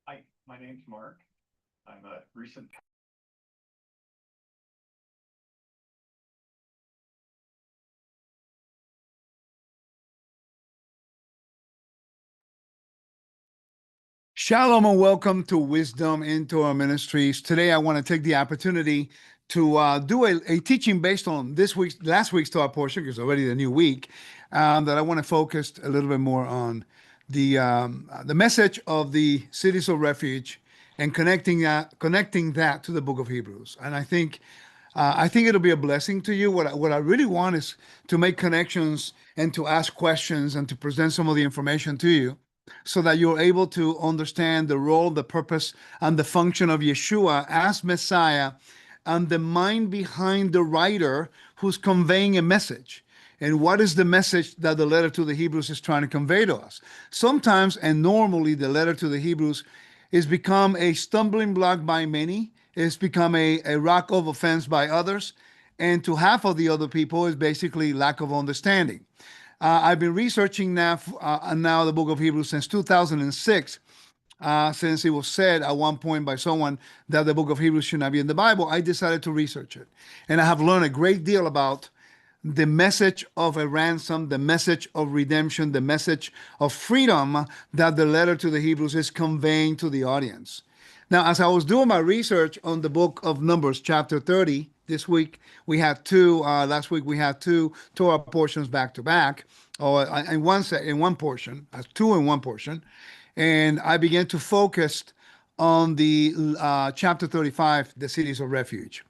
Hi, my name's Mark. I'm a recent. Shalom and welcome to Wisdom in Torah Ministries. Today, I want to take the opportunity to do a teaching based on last week's Torah portion, because it's already the new week, that I want to focus a little bit more on the message of the cities of refuge and connecting that to the book of Hebrews. And I think it'll be a blessing to you. What I really want is to make connections and to ask questions and to present some of the information to you so that you're able to understand the role, the purpose, and the function of Yeshua as Messiah and the mind behind the writer who's conveying a message. And what is the message that the letter to the Hebrews is trying to convey to us? Sometimes, and normally, the letter to the Hebrews is become a stumbling block by many. It's become a rock of offense by others. And to half of the other people is basically lack of understanding. I've been researching now the book of Hebrews since 2006. Since it was said at one point by someone that the book of Hebrews should not be in the Bible, I decided to research it. And I have learned a great deal about the message of a ransom, the message of redemption, the message of freedom that the letter to the Hebrews is conveying to the audience. Now, as I was doing my research on the book of Numbers, chapter 30, this week we had two, last week we had two Torah portions back to back, or in one portion, two in one portion. And I began to focus on the chapter 35, the cities of refuge.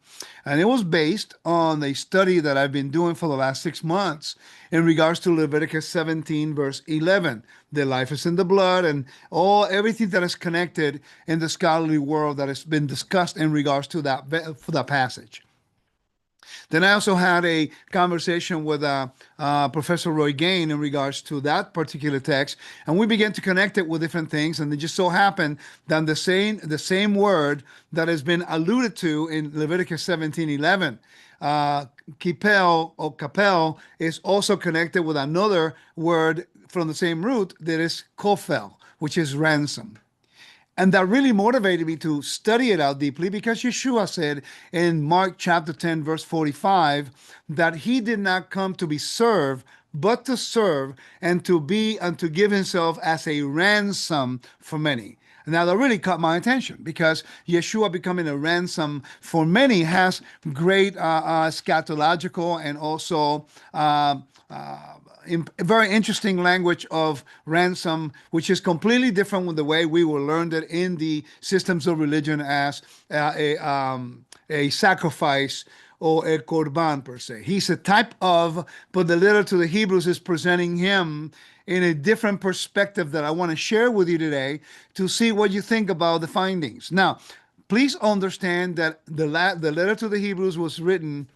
And it was based on a study that I've been doing for the last 6 months in regards to Leviticus 17, verse 11. The life is in the blood, and everything that is connected in the scholarly world that has been discussed in regards to that passage. Then I also had a conversation with Professor Roy Gain in regards to that particular text, and we began to connect it with different things. And it just so happened that the same word that has been alluded to in Leviticus 17:11, kipel or kapel, is also connected with another word from the same root that is kofel, which is ransom. And that really motivated me to study it out deeply, because Yeshua said in Mark chapter 10, verse 45, that he did not come to be served, but to serve and to give himself as a ransom for many. Now, that really caught my attention, because Yeshua becoming a ransom for many has great eschatological and also very interesting language of ransom, which is completely different from the way we were learned it in the systems of religion as a sacrifice or a korban per se. He's a type of, but the letter to the Hebrews is presenting him in a different perspective that I want to share with you today to see what you think about the findings. Now, please understand that the letter to the Hebrews was written,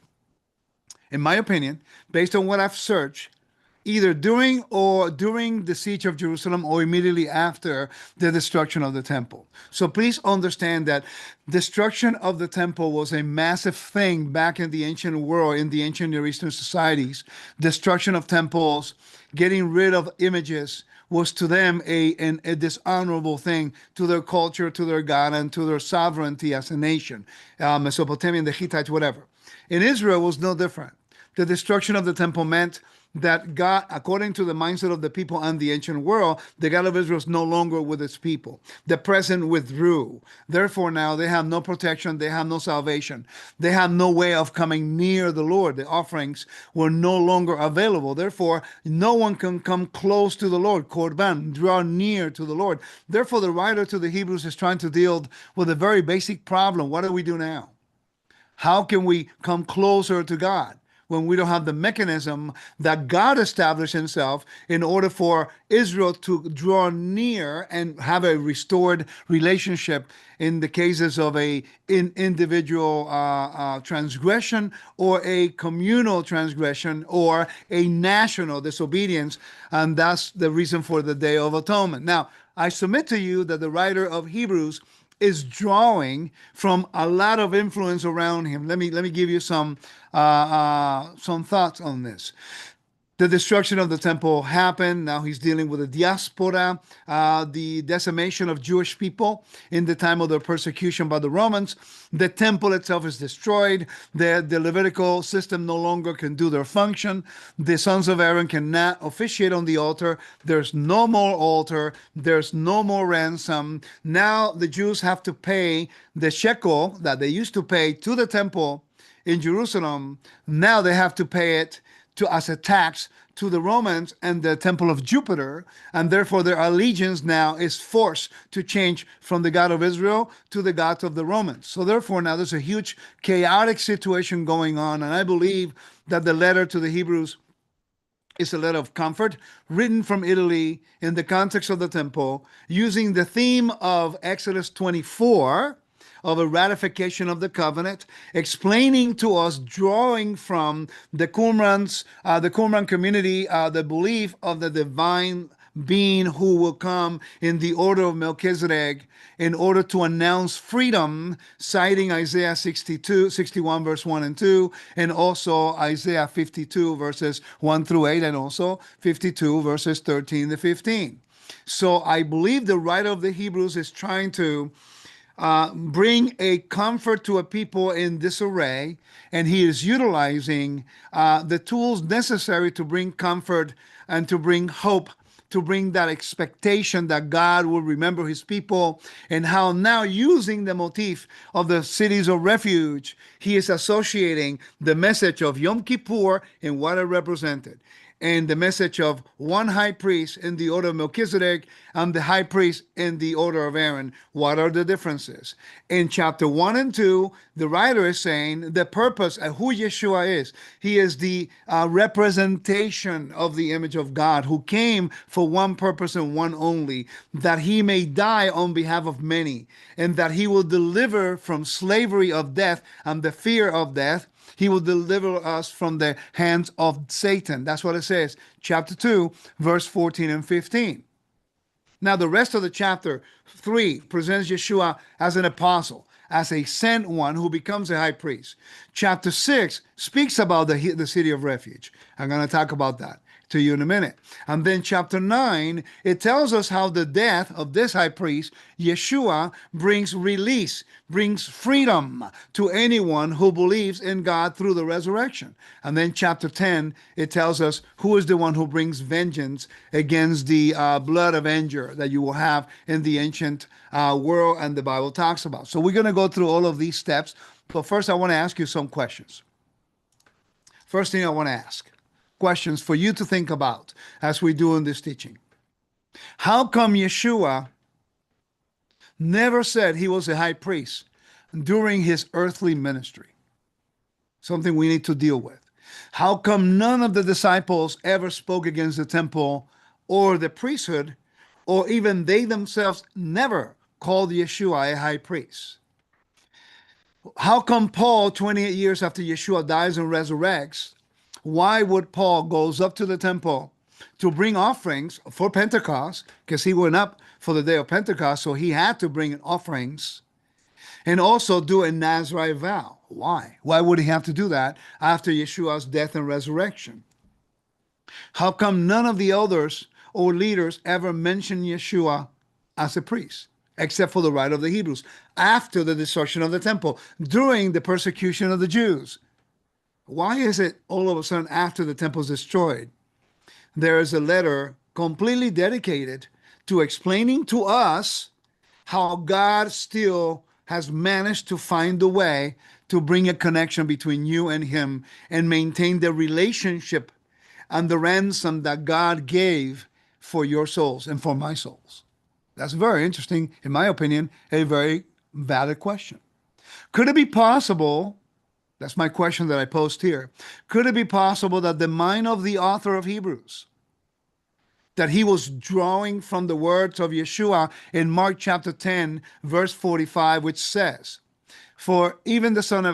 in my opinion, based on what I've searched, either during the siege of Jerusalem or immediately after the destruction of the temple. So please understand that destruction of the temple was a massive thing back in the ancient world, in the ancient Near Eastern societies. Destruction of temples, getting rid of images, was to them a dishonorable thing to their culture, to their God, and to their sovereignty as a nation. Mesopotamia, the Hittites, whatever. In Israel, it was no different. The destruction of the temple meant that God, according to the mindset of the people and the ancient world, the God of Israel is no longer with its people. The present withdrew. Therefore, now they have no protection. They have no salvation. They have no way of coming near the Lord. The offerings were no longer available. Therefore, no one can come close to the Lord. Korban, draw near to the Lord. Therefore, the writer to the Hebrews is trying to deal with a very basic problem. What do we do now? How can we come closer to God when we don't have the mechanism that God established himself in order for Israel to draw near and have a restored relationship in the cases of a individual transgression or a communal transgression or a national disobedience? And that's the reason for the Day of Atonement. Now, I submit to you that the writer of Hebrews is drawing from a lot of influence around him. Let me give you some thoughts on this. The destruction of the temple happened. Now he's dealing with the diaspora, the decimation of Jewish people in the time of their persecution by the Romans. The temple itself is destroyed. The Levitical system no longer can do their function. The sons of Aaron cannot officiate on the altar. There's no more altar. There's no more ransom. Now the Jews have to pay the shekel that they used to pay to the temple in Jerusalem. Now they have to pay it as a tax to the Romans and the temple of Jupiter, and therefore their allegiance now is forced to change from the God of Israel to the God of the Romans. So therefore now there's a huge chaotic situation going on, and I believe that the letter to the Hebrews is a letter of comfort written from Italy in the context of the temple, using the theme of Exodus 24, of a ratification of the covenant, explaining to us, drawing from the Qumran community, the belief of the divine being who will come in the order of Melchizedek in order to announce freedom, citing Isaiah 61 verse 1 and 2, and also Isaiah 52 verses 1 through 8, and also 52 verses 13 to 15. So I believe the writer of the Hebrews is trying to bring a comfort to a people in disarray, and he is utilizing the tools necessary to bring comfort and to bring hope, to bring that expectation that God will remember his people, and how now, using the motif of the cities of refuge, he is associating the message of Yom Kippur and what it represented, and the message of one high priest in the order of Melchizedek and the high priest in the order of Aaron. What are the differences? In chapter 1 and 2, the writer is saying the purpose of who Yeshua is. He is the representation of the image of God, who came for one purpose and one only, that he may die on behalf of many, and that he will deliver from slavery of death and the fear of death. He will deliver us from the hands of Satan. That's what it says, chapter 2, verse 14 and 15. Now, the rest of the chapter 3 presents Yeshua as an apostle, as a sent one who becomes a high priest. Chapter 6 speaks about the city of refuge. I'm going to talk about that to you in a minute. And then chapter 9, it tells us how the death of this high priest, Yeshua, brings release, brings freedom to anyone who believes in God through the resurrection. And then chapter 10, it tells us who is the one who brings vengeance against the blood avenger that you will have in the ancient world, and the Bible talks about. So we're going to go through all of these steps. But first, I want to ask you some questions. First thing I want to ask, questions for you to think about as we do in this teaching. How come Yeshua never said he was a high priest during his earthly ministry? Something we need to deal with. How come none of the disciples ever spoke against the temple or the priesthood, or even they themselves never called Yeshua a high priest? How come Paul, 28 years after Yeshua dies and resurrects, why would Paul goes up to the temple to bring offerings for Pentecost? Because he went up for the day of Pentecost, so he had to bring offerings, and also do a Nazarite vow. Why? Why would he have to do that after Yeshua's death and resurrection? How come none of the elders or leaders ever mentioned Yeshua as a priest, except for the writer of the Hebrews, after the destruction of the temple, during the persecution of the Jews? Why is it all of a sudden after the temple is destroyed, there is a letter completely dedicated to explaining to us how God still has managed to find a way to bring a connection between you and him and maintain the relationship and the ransom that God gave for your souls and for my souls? That's very interesting, in my opinion, a very valid question. Could it be possible, that's my question that I post here, could it be possible that the mind of the author of Hebrews, that he was drawing from the words of Yeshua in Mark chapter 10, verse 45, which says, For even the Son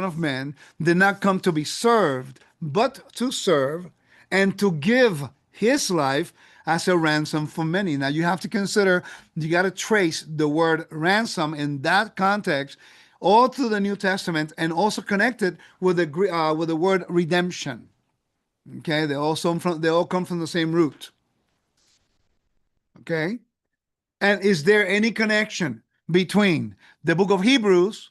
of Man did not come to be served, but to serve, and to give his life as a ransom for many. Now you have to consider, you got to trace the word ransom in that context all through the New Testament, and also connect it with the word redemption. Okay, they all come from the same root. Okay, and is there any connection between the book of Hebrews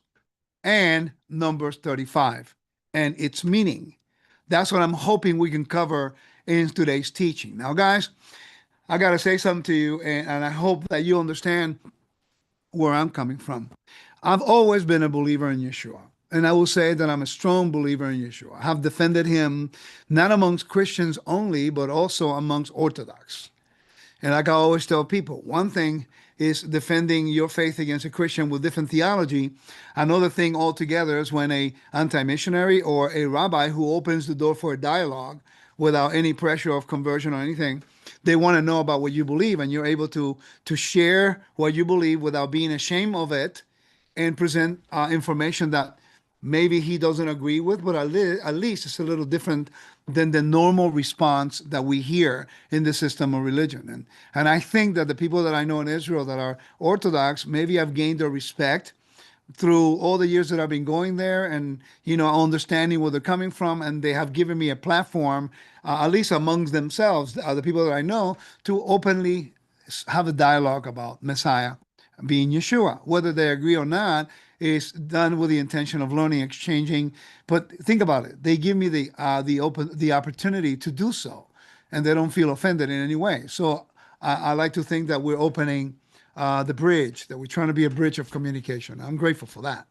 and Numbers 35 and its meaning? That's what I'm hoping we can cover in today's teaching. Now, guys, I got to say something to you, and I hope that you understand where I'm coming from. I've always been a believer in Yeshua. And I will say that I'm a strong believer in Yeshua. I have defended him not amongst Christians only, but also amongst Orthodox. And like I always tell people, one thing is defending your faith against a Christian with different theology. Another thing altogether is when a anti-missionary or a rabbi who opens the door for a dialogue without any pressure of conversion or anything, they want to know about what you believe, and you're able to share what you believe without being ashamed of it and present information that maybe he doesn't agree with, but at least it's a little different than the normal response that we hear in the system of religion. And I think that the people that I know in Israel that are Orthodox, maybe I've gained their respect through all the years that I've been going there, and understanding where they're coming from, and they have given me a platform, at least amongst themselves, the people that I know, to openly have a dialogue about Messiah being Yeshua. Whether they agree or not is done with the intention of learning, exchanging. But think about it; they give me the opportunity to do so, and they don't feel offended in any way. So I like to think that we're opening the bridge, that we're trying to be a bridge of communication. I'm grateful for that.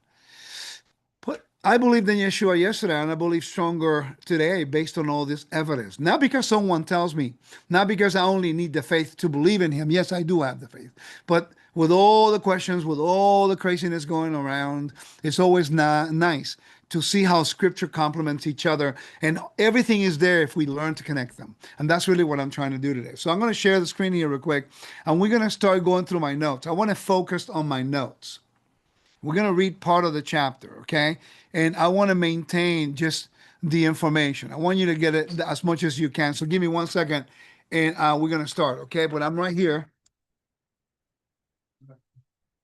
But I believed in Yeshua yesterday, and I believe stronger today based on all this evidence. Not because someone tells me, not because I only need the faith to believe in him. Yes, I do have the faith. But with all the questions, with all the craziness going around, it's always nice to see how scripture complements each other, and everything is there if we learn to connect them. And that's really what I'm trying to do today. So I'm going to share the screen here real quick, and we're going to start going through my notes. I want to focus on my notes. We're going to read part of the chapter, okay? And I want to maintain just the information. I want you to get it as much as you can. So give me 1 second, and we're going to start, okay? But I'm right here.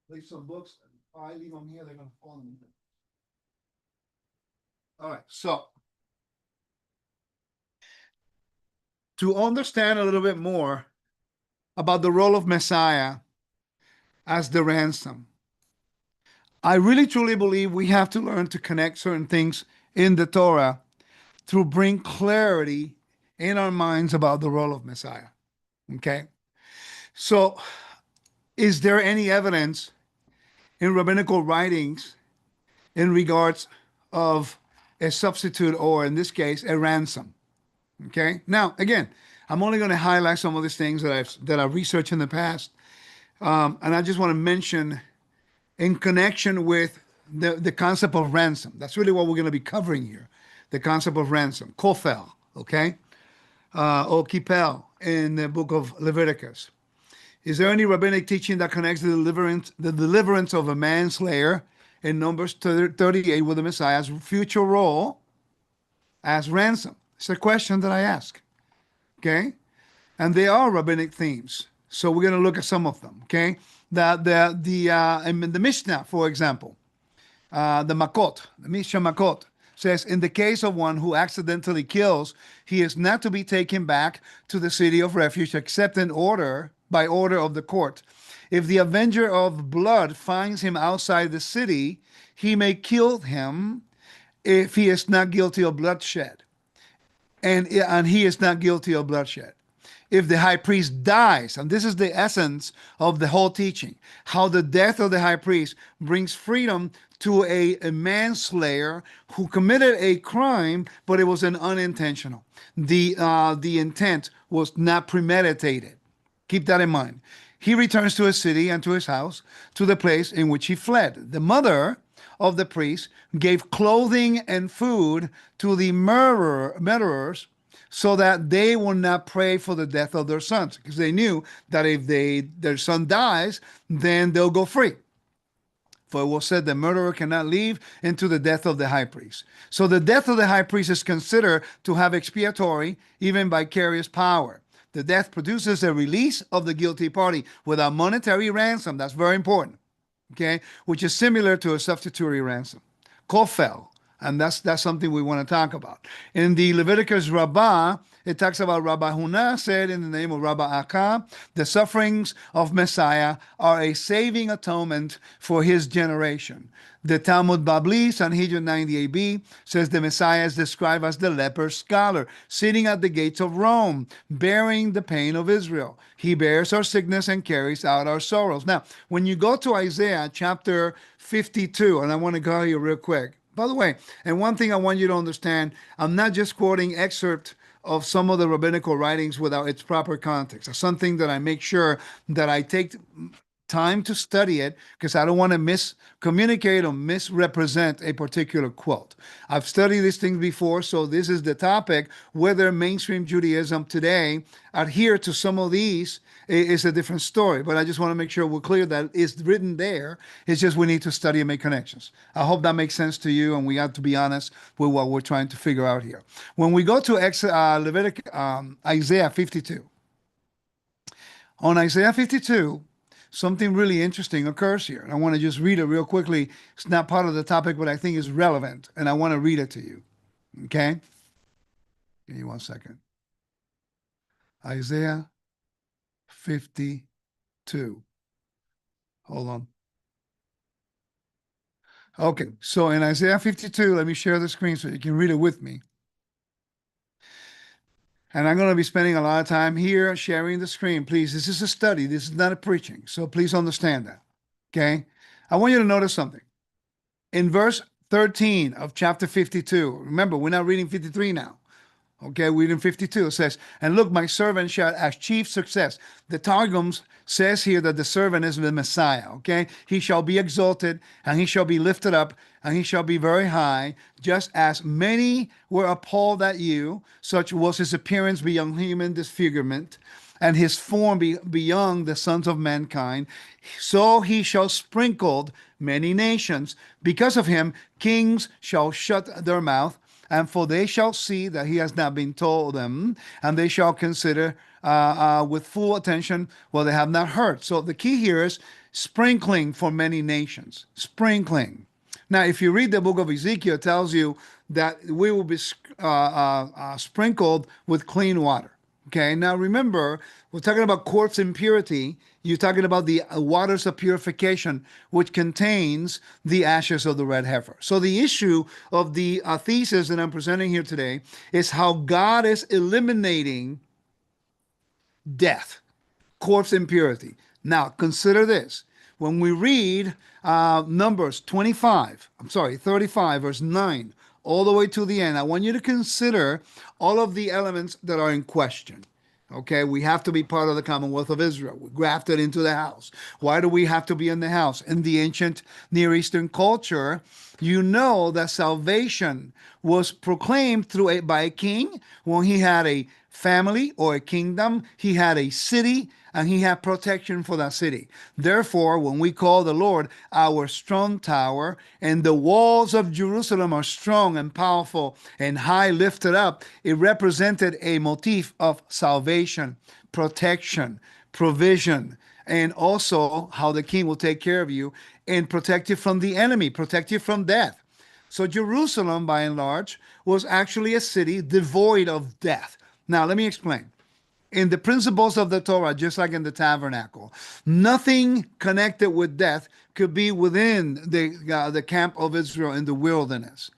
Leave some books. If I leave them here, they're going to fall in. All right, so to understand a little bit more about the role of Messiah as the ransom, I really truly believe we have to learn to connect certain things in the Torah to bring clarity in our minds about the role of Messiah. Okay? So, is there any evidence in rabbinical writings in regards of a substitute, or in this case, a ransom? Okay? Now, again, I'm only going to highlight some of these things that I've researched in the past. And I just want to mention in connection with the concept of ransom. That's really what we're going to be covering here. The concept of ransom. Kofel, okay? Or kipel in the book of Leviticus. Is there any rabbinic teaching that connects the deliverance of a manslayer in Numbers 38 with the Messiah's future role as ransom? It's a question that I ask. Okay? And they are rabbinic themes. So we're going to look at some of them. Okay? In the Mishnah, for example, the Mishnah Makot says, in the case of one who accidentally kills, he is not to be taken back to the city of refuge except by order of the court. If the avenger of blood finds him outside the city, he may kill him if he is not guilty of bloodshed. And he is not guilty of bloodshed. If the high priest dies, and this is the essence of the whole teaching, how the death of the high priest brings freedom to a manslayer who committed a crime, but it was an unintentional. The intent was not premeditated. Keep that in mind. He returns to his city and to his house, to the place in which he fled. The mother of the priest gave clothing and food to the murderers, so that they will not pray for the death of their sons, because they knew that if their son dies, then they'll go free. For it was said the murderer cannot leave into the death of the high priest. So the death of the high priest is considered to have expiatory, even vicarious power. The death produces a release of the guilty party without monetary ransom. That's very important, okay? Which is similar to a substitutory ransom. Kofel, And that's something we want to talk about. In the Leviticus Rabbah, it talks about Rabbi Huna said in the name of Rabbi Akkah, the sufferings of Messiah are a saving atonement for his generation. The Talmud Babli, Sanhedrin 90 AB, says the Messiah is described as the leper scholar, sitting at the gates of Rome, bearing the pain of Israel. He bears our sickness and carries out our sorrows. Now, when you go to Isaiah chapter 52, and I want to go here real quick. By the way, and one thing I want you to understand, I'm not just quoting excerpt of some of the rabbinical writings without its proper context. It's something that I make sure that I take time to study it because I don't want to miscommunicate or misrepresent a particular quote. I've studied these things before, so this is the topic. Whether mainstream Judaism today adhere to some of these is a different story, but I just want to make sure we're clear that it's written there. It's just we need to study and make connections. I hope that makes sense to you, and we have to be honest with what we're trying to figure out here. When we go to Isaiah 52, on Isaiah 52, something really interesting occurs here. And I want to just read it real quickly. It's not part of the topic, but I think it's relevant, and I want to read it to you. Okay? Give me 1 second. Isaiah 52. Hold on. Okay, so in Isaiah 52, let me share the screen so you can read it with me. And I'm going to be spending a lot of time here sharing the screen. Please, this is a study. This is not a preaching. So please understand that. Okay? I want you to notice something. In verse 13 of chapter 52, remember, we're not reading 53 now. Okay, we read in 52. It says, and look, my servant shall achieve success. The Targums says here that the servant is the Messiah. Okay, he shall be exalted, and he shall be lifted up, and he shall be very high, just as many were appalled at you. Such was his appearance beyond human disfigurement, and his form beyond the sons of mankind. So he shall sprinkle many nations. Because of him, kings shall shut their mouth. And for they shall see that he has not been told them, and they shall consider with full attention what they have not heard. So the key here is sprinkling for many nations. Sprinkling. Now, if you read the book of Ezekiel, it tells you that we will be sprinkled with clean water. Okay, now remember, we're talking about corpse impurity. You're talking about the waters of purification, which contains the ashes of the red heifer. So the issue of the thesis that I'm presenting here today is how God is eliminating death, corpse impurity. Now, consider this. When we read Numbers 35, verse 9, all the way to the end, I want you to consider all of the elements that are in question. Okay, we have to be part of the Commonwealth of Israel. We're grafted into the house. Why do we have to be in the house? In the ancient Near Eastern culture, you know that salvation was proclaimed by a king when he had a family or a kingdom, he had a city, and he had protection for that city. Therefore, when we call the Lord our strong tower, and the walls of Jerusalem are strong and powerful and high lifted up, it represented a motif of salvation, protection, provision, and also how the king will take care of you and protect you from the enemy, protect you from death. So Jerusalem, by and large, was actually a city devoid of death. Now, let me explain. In the principles of the Torah, just like in the tabernacle, nothing connected with death could be within the camp of Israel in the wilderness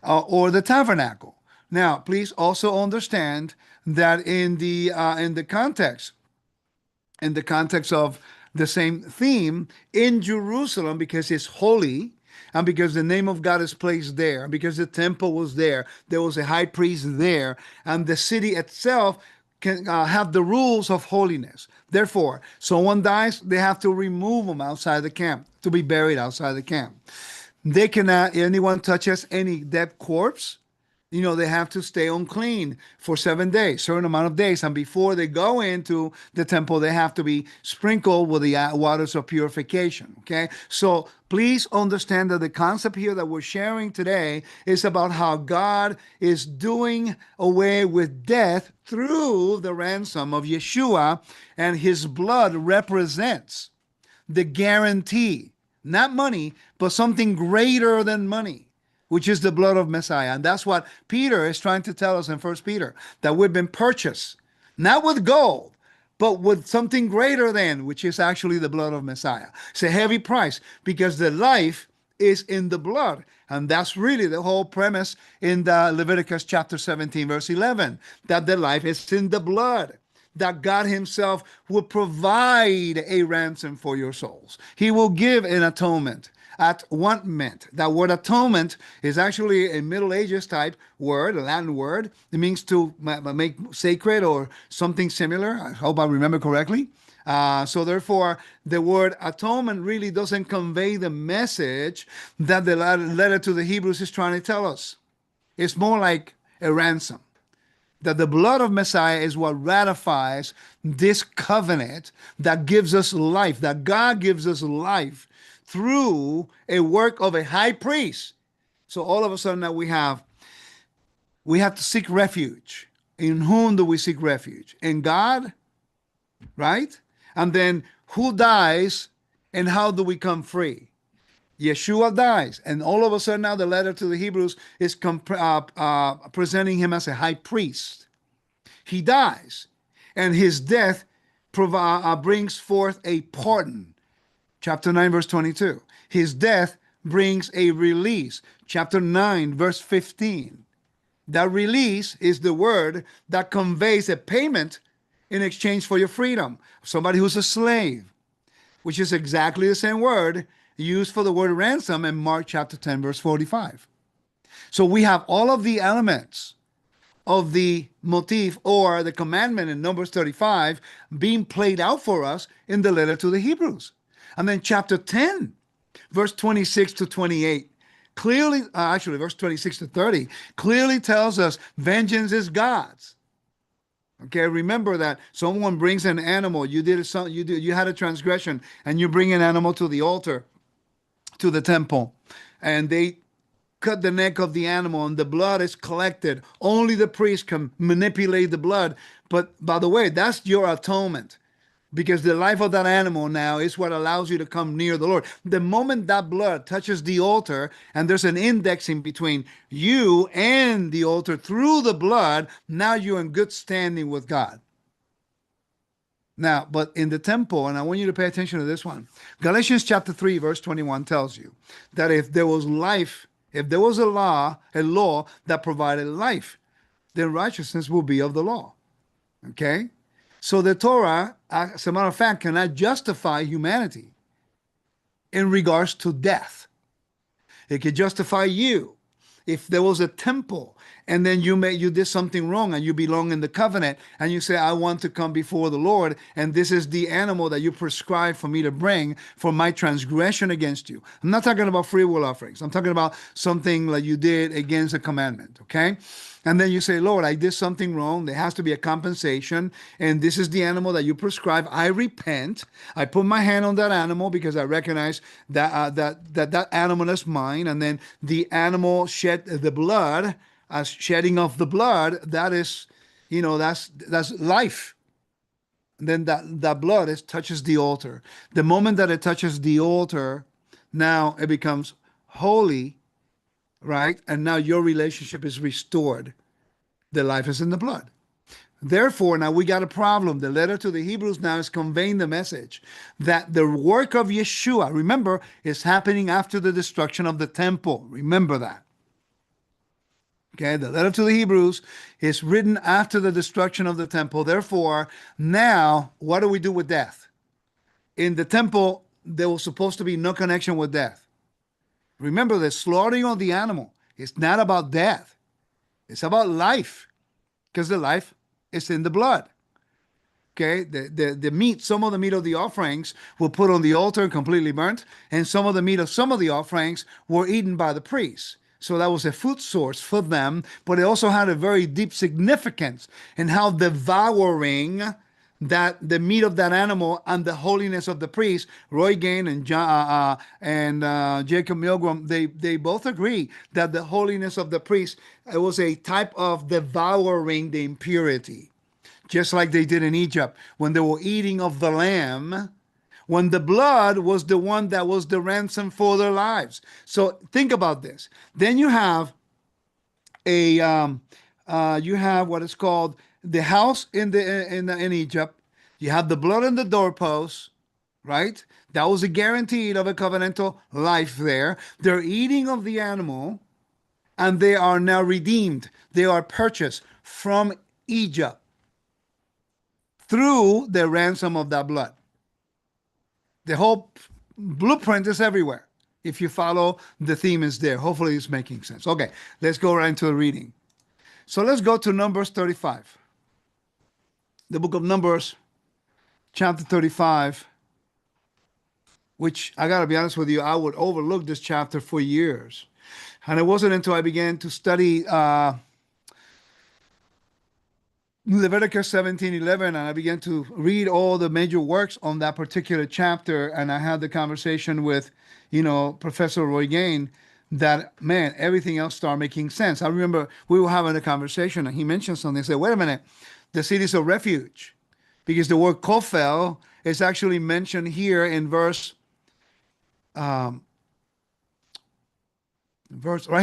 or the tabernacle. Now, please also understand that in the context of the same theme, in Jerusalem, because it's holy, and because the name of God is placed there, because the temple was there was a high priest there, and the city itself can have the rules of holiness. Therefore, someone dies, they have to remove them outside the camp, to be buried outside the camp. They cannot, anyone touches any dead corpse, they have to stay unclean for 7 days, certain amount of days. And before they go into the temple, they have to be sprinkled with the waters of purification. Okay. So please understand that the concept here that we're sharing today is about how God is doing away with death through the ransom of Yeshua, and his blood represents the guarantee, not money, but something greater than money. which is the blood of Messiah. And that's what Peter is trying to tell us in First Peter, that we've been purchased, not with gold, but with something greater than, which is actually the blood of Messiah. It's a heavy price because the life is in the blood. And that's really the whole premise in the Leviticus chapter 17, verse 11, that the life is in the blood, that God himself will provide a ransom for your souls. He will give an atonement. Atonement. That word atonement is actually a Middle Ages type word, a Latin word. It means to make sacred or something similar. I hope I remember correctly. So therefore, the word atonement really doesn't convey the message that the letter to the Hebrews is trying to tell us. It's more like a ransom. That the blood of Messiah is what ratifies this covenant that gives us life, that God gives us life through a work of a high priest. So all of a sudden now we have to seek refuge. In whom do we seek refuge? In God, right? And then who dies and how do we come free? Yeshua dies, and all of a sudden now the letter to the Hebrews is presenting him as a high priest. He dies, and his death brings forth a pardon. Chapter 9, verse 22. His death brings a release. Chapter 9, verse 15. That release is the word that conveys a payment in exchange for your freedom. Somebody who's a slave, which is exactly the same word used for the word ransom in Mark chapter 10, verse 45. So we have all of the elements of the motif or the commandment in Numbers 35 being played out for us in the letter to the Hebrews. And then chapter 10, verse 26 to 28, clearly, verse 26 to 30, clearly tells us vengeance is God's. Okay, remember that someone brings an animal, you had a transgression, and you bring an animal to the altar, to the temple, and they cut the neck of the animal and the blood is collected. Only the priest can manipulate the blood. But by the way, that's your atonement, because the life of that animal now is what allows you to come near the Lord. The moment that blood touches the altar and there's an indexing between you and the altar through the blood, now you're in good standing with God. Now, but in the temple, and I want you to pay attention to this one, Galatians chapter 3, verse 21 tells you that if there was life, if there was a law that provided life, then righteousness will be of the law. Okay? So the Torah, as a matter of fact, cannot justify humanity in regards to death. It can justify you. If there was a temple and then you did something wrong and you belong in the covenant and you say, I want to come before the Lord and this is the animal that you prescribed for me to bring for my transgression against you. I'm not talking about free will offerings. I'm talking about something like you did against a commandment, okay? And then you say, Lord, I did something wrong. There has to be a compensation. And this is the animal that you prescribe. I repent. I put my hand on that animal because I recognize that that animal is mine. And then the animal shed the blood, as shedding of the blood, that is, that's life. And then that blood touches the altar. The moment that it touches the altar, now it becomes holy, right? And now your relationship is restored. The life is in the blood. Therefore, now we got a problem. The letter to the Hebrews now is conveying the message that the work of Yeshua, remember, is happening after the destruction of the temple. Remember that. Okay, the letter to the Hebrews is written after the destruction of the temple. Therefore, now, what do we do with death? In the temple, there was supposed to be no connection with death. Remember, the slaughtering of the animal is not about death. It's about life, because the life is in the blood. Okay, the meat, some of the meat of the offerings were put on the altar and completely burnt, and some of the meat of some of the offerings were eaten by the priests. So that was a food source for them, but it also had a very deep significance in how devouring that the meat of that animal and the holiness of the priest. Roy Gain and Jacob Milgram, they both agree that the holiness of the priest, it was a type of devouring the impurity, just like they did in Egypt when they were eating of the lamb. when the blood was the one that was the ransom for their lives. So think about this. Then you have you have what is called the house in Egypt. You have the blood on the doorposts, right? That was a guaranteed of a covenantal life there. They're eating of the animal, and they are now redeemed. They are purchased from Egypt through the ransom of that blood. The whole blueprint is everywhere. If you follow, the theme is there. Hopefully it's making sense. Okay, let's go right into the reading. So let's go to Numbers 35. The book of Numbers, chapter 35, which I got to be honest with you, I would overlook this chapter for years. And it wasn't until I began to study Leviticus 17:11, and I began to read all the major works on that particular chapter, and I had the conversation with, Professor Roy Gain, that, man, everything else started making sense. I remember we were having a conversation, and he mentioned something. He said, wait a minute, the cities of refuge, because the word kofel is actually mentioned here in verse right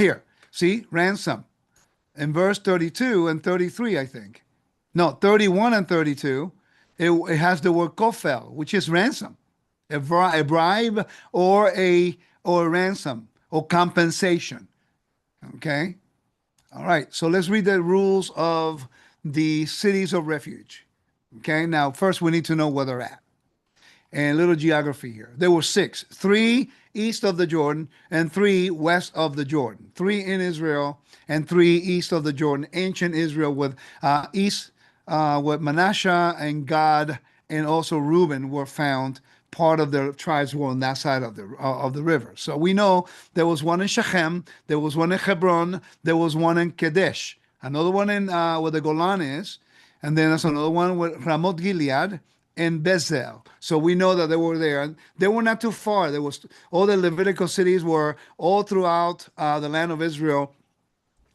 here. See, ransom. In verse 32 and 33, I think. No, 31 and 32, it has the word kofel, which is ransom, a bribe or a ransom or compensation. Okay? All right, so let's read the rules of the cities of refuge. Okay, now first we need to know where they're at. And a little geography here. There were 6, 3 east of the Jordan and 3 west of the Jordan. 3 in Israel and 3 east of the Jordan. Ancient Israel with with Manasseh and Gad and also Reuben were found. Part of the tribes were on that side of the river. So we know there was one in Shechem, there was one in Hebron, there was one in Kadesh, another one in where the Golan is, and then there's another one with Ramoth Gilead and Bezel. So we know that they were there. They were not too far. There was all the Levitical cities were all throughout the land of Israel,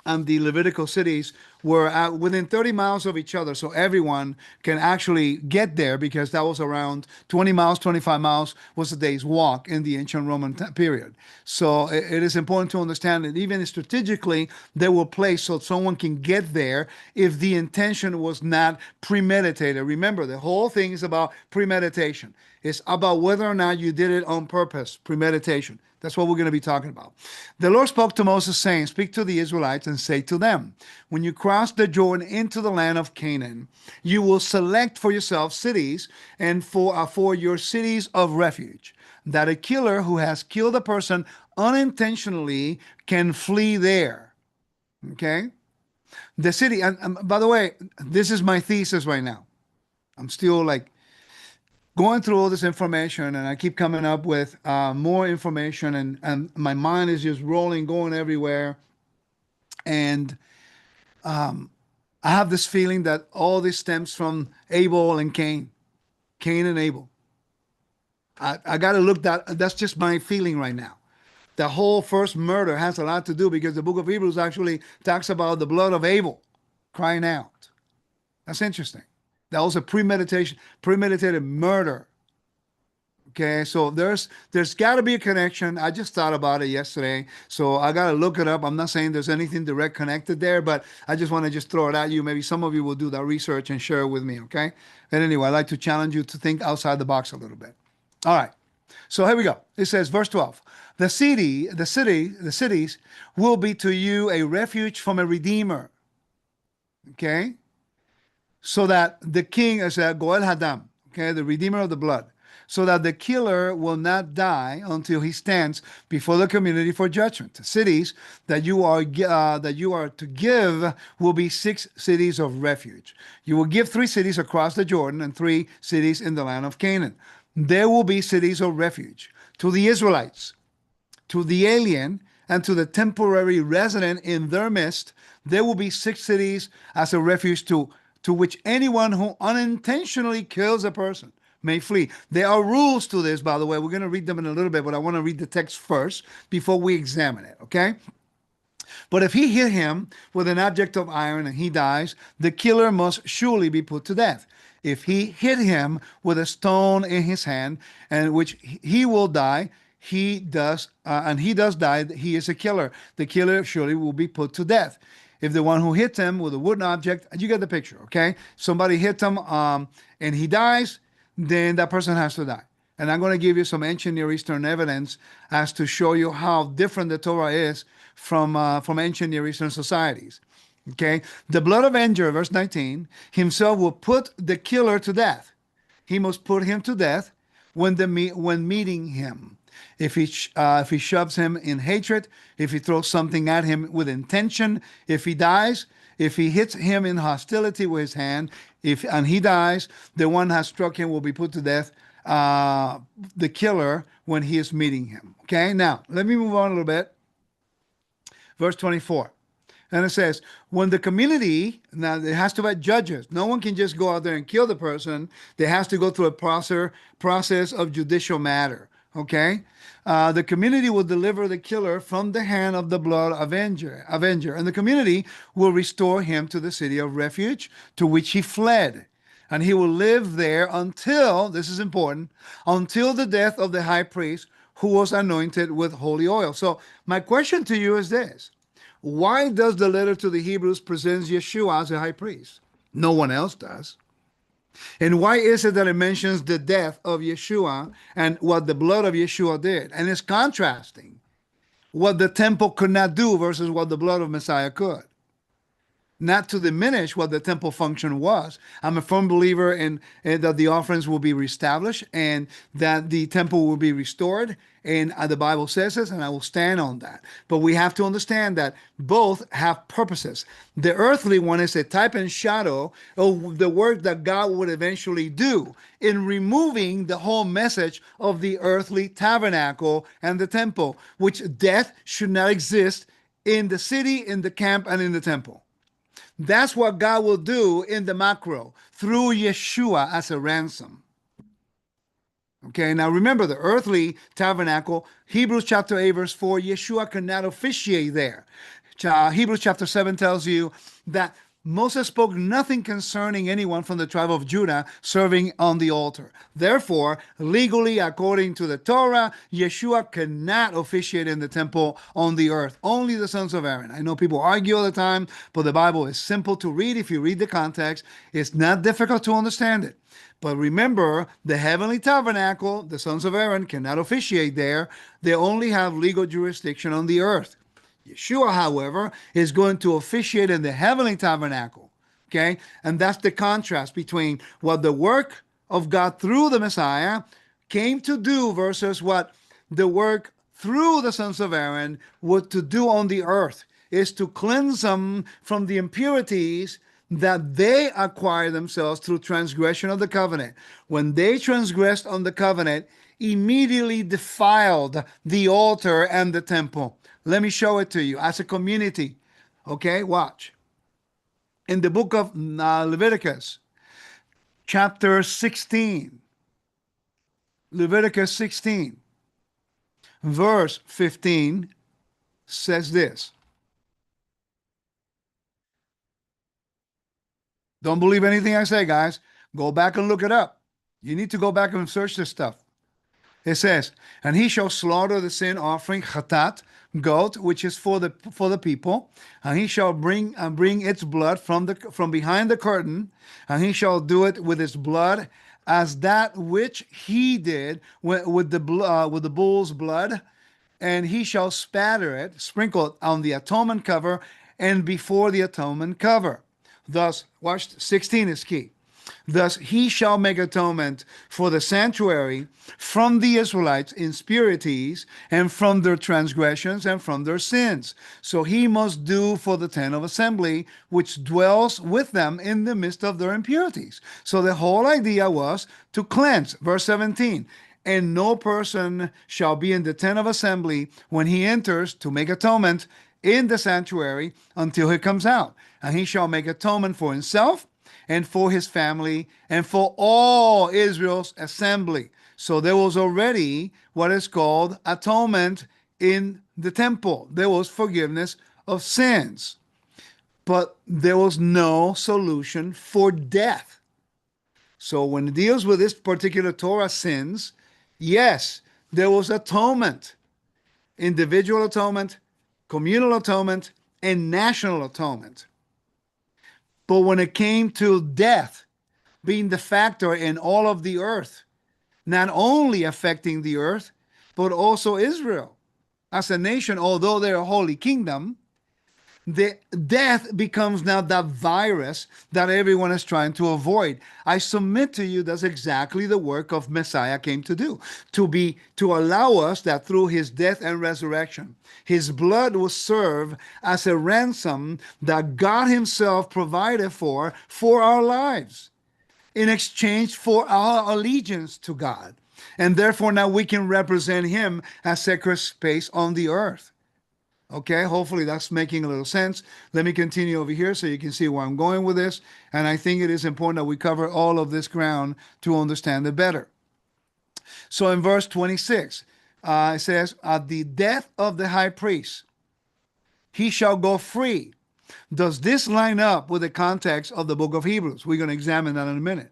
and the Levitical cities were within 30 miles of each other. So everyone can actually get there, because that was around 20 miles, 25 miles was a day's walk in the ancient Roman period. So it is important to understand that even strategically, they were placed so someone can get there if the intention was not premeditated. Remember, the whole thing is about premeditation. It's about whether or not you did it on purpose, premeditation. That's what we're going to be talking about. The Lord spoke to Moses, saying, speak to the Israelites and say to them, when you cross the Jordan into the land of Canaan, you will select for yourself cities and for your cities of refuge, that a killer who has killed a person unintentionally can flee there. Okay? The city, and by the way, this is my thesis right now. I'm still going through all this information, and I keep coming up with more information, and my mind is just rolling, going everywhere. And I have this feeling that all this stems from Abel and Cain and Abel. I got to look that's just my feeling right now. The whole first murder has a lot to do, because the book of Hebrews actually talks about the blood of Abel crying out. That's interesting. That was a premeditated murder. Okay, so there's got to be a connection. I just thought about it yesterday, so I got to look it up. I'm not saying there's anything direct connected there, but I just want to just throw it at you. Maybe some of you will do that research and share it with me, okay? And anyway, I'd like to challenge you to think outside the box a little bit. All right, so here we go. It says, verse 12, the cities will be to you a refuge from a redeemer, okay? So that the king is a Goel Hadam, okay, the redeemer of the blood, so that the killer will not die until he stands before the community for judgment. The cities that you are to give will be 6 cities of refuge. You will give 3 cities across the Jordan and 3 cities in the land of Canaan. There will be cities of refuge to the Israelites, to the alien, and to the temporary resident in their midst. There will be 6 cities as a refuge to which anyone who unintentionally kills a person may flee. There are rules to this, by the way. We're going to read them in a little bit, but I want to read the text first before we examine it, okay? But if he hit him with an object of iron and he dies, the killer must surely be put to death. if he hit him with a stone in his hand, and which he will die, he does, and he does die, he is a killer. The killer surely will be put to death. If the one who hits him with a wooden object, you get the picture, okay? Somebody hit him and he dies, then that person has to die. And I'm going to give you some ancient Near Eastern evidence as to show you how different the Torah is from ancient Near Eastern societies. Okay? The blood avenger, verse 19, himself will put the killer to death. He must put him to death when meeting him. If he shoves him in hatred, if he throws something at him with intention, if he dies, if he hits him in hostility with his hand, and he dies, the one has struck him will be put to death, the killer, when he is meeting him. Okay, now let me move on a little bit. Verse 24. And it says, when the community, now it has to be judges. No one can just go out there and kill the person. There has to go through a process of judicial matter. Okay? The community will deliver the killer from the hand of the blood avenger. And the community will restore him to the city of refuge to which he fled. And he will live there until, this is important, until the death of the high priest who was anointed with holy oil. So my question to you is this. Why does the letter to the Hebrews present Yeshua as a high priest? No one else does. And why is it that it mentions the death of Yeshua and what the blood of Yeshua did? And it's contrasting what the temple could not do versus what the blood of Messiah could. Not to diminish what the temple function was. I'm a firm believer in that the offerings will be reestablished and that the temple will be restored. And the Bible says this, and I will stand on that. But we have to understand that both have purposes. The earthly one is a type and shadow of the work that God would eventually do in removing the whole message of the earthly tabernacle and the temple, which death should not exist in the city, in the camp, and in the temple. That's what God will do in the macro through Yeshua as a ransom. Okay, now remember the earthly tabernacle, Hebrews chapter 8, verse 4, Yeshua could not officiate there. Hebrews chapter 7 tells you that Moses spoke nothing concerning anyone from the tribe of Judah serving on the altar. Therefore, legally, according to the Torah, Yeshua cannot officiate in the temple on the earth. Only the sons of Aaron. I know people argue all the time, but the Bible is simple to read. If you read the context, it's not difficult to understand it. But remember, the heavenly tabernacle, the sons of Aaron cannot officiate there. They only have legal jurisdiction on the earth. Yeshua, however, is going to officiate in the heavenly tabernacle. Okay? And that's the contrast between what the work of God through the Messiah came to do versus what the work through the sons of Aaron would to do on the earth, is to cleanse them from the impurities that they acquire themselves through transgression of the covenant. When they transgressed on the covenant, immediately defiled the altar and the temple. Let me show it to you as a community. Okay, watch. In the book of Leviticus, chapter 16, Leviticus 16, verse 15 says this. Don't believe anything I say, guys. Go back and look it up. You need to go back and search this stuff. It says, and he shall slaughter the sin offering, chatat, goat, which is for the people, and he shall bring its blood from behind the curtain, and he shall do it with its blood as that which he did with the bull's blood, and he shall sprinkle it on the atonement cover and before the atonement cover. Thus, watch, 16 is key. Thus he shall make atonement for the sanctuary from the Israelites' impurities and from their transgressions and from their sins. So he must do for the tent of assembly, which dwells with them in the midst of their impurities. So the whole idea was to cleanse. Verse 17. And no person shall be in the tent of assembly when he enters to make atonement in the sanctuary until he comes out. And he shall make atonement for himself and for his family, and for all Israel's assembly. So there was already what is called atonement in the temple. There was forgiveness of sins. But there was no solution for death. So when it deals with this particular Torah sins, yes, there was atonement, individual atonement, communal atonement, and national atonement. But when it came to death being the factor in all of the earth, not only affecting the earth, but also Israel as a nation, although they're a holy kingdom, the death becomes now that virus that everyone is trying to avoid. I submit to you that's exactly the work of Messiah came to do, to allow us that through his death and resurrection, his blood will serve as a ransom that God himself provided for our lives in exchange for our allegiance to God. And therefore now we can represent him as sacred space on the earth. Okay, hopefully that's making a little sense. Let me continue over here so you can see where I'm going with this. And I think it is important that we cover all of this ground to understand it better. So in verse 26, it says, at the death of the high priest, he shall go free. Does this line up with the context of the book of Hebrews? We're going to examine that in a minute.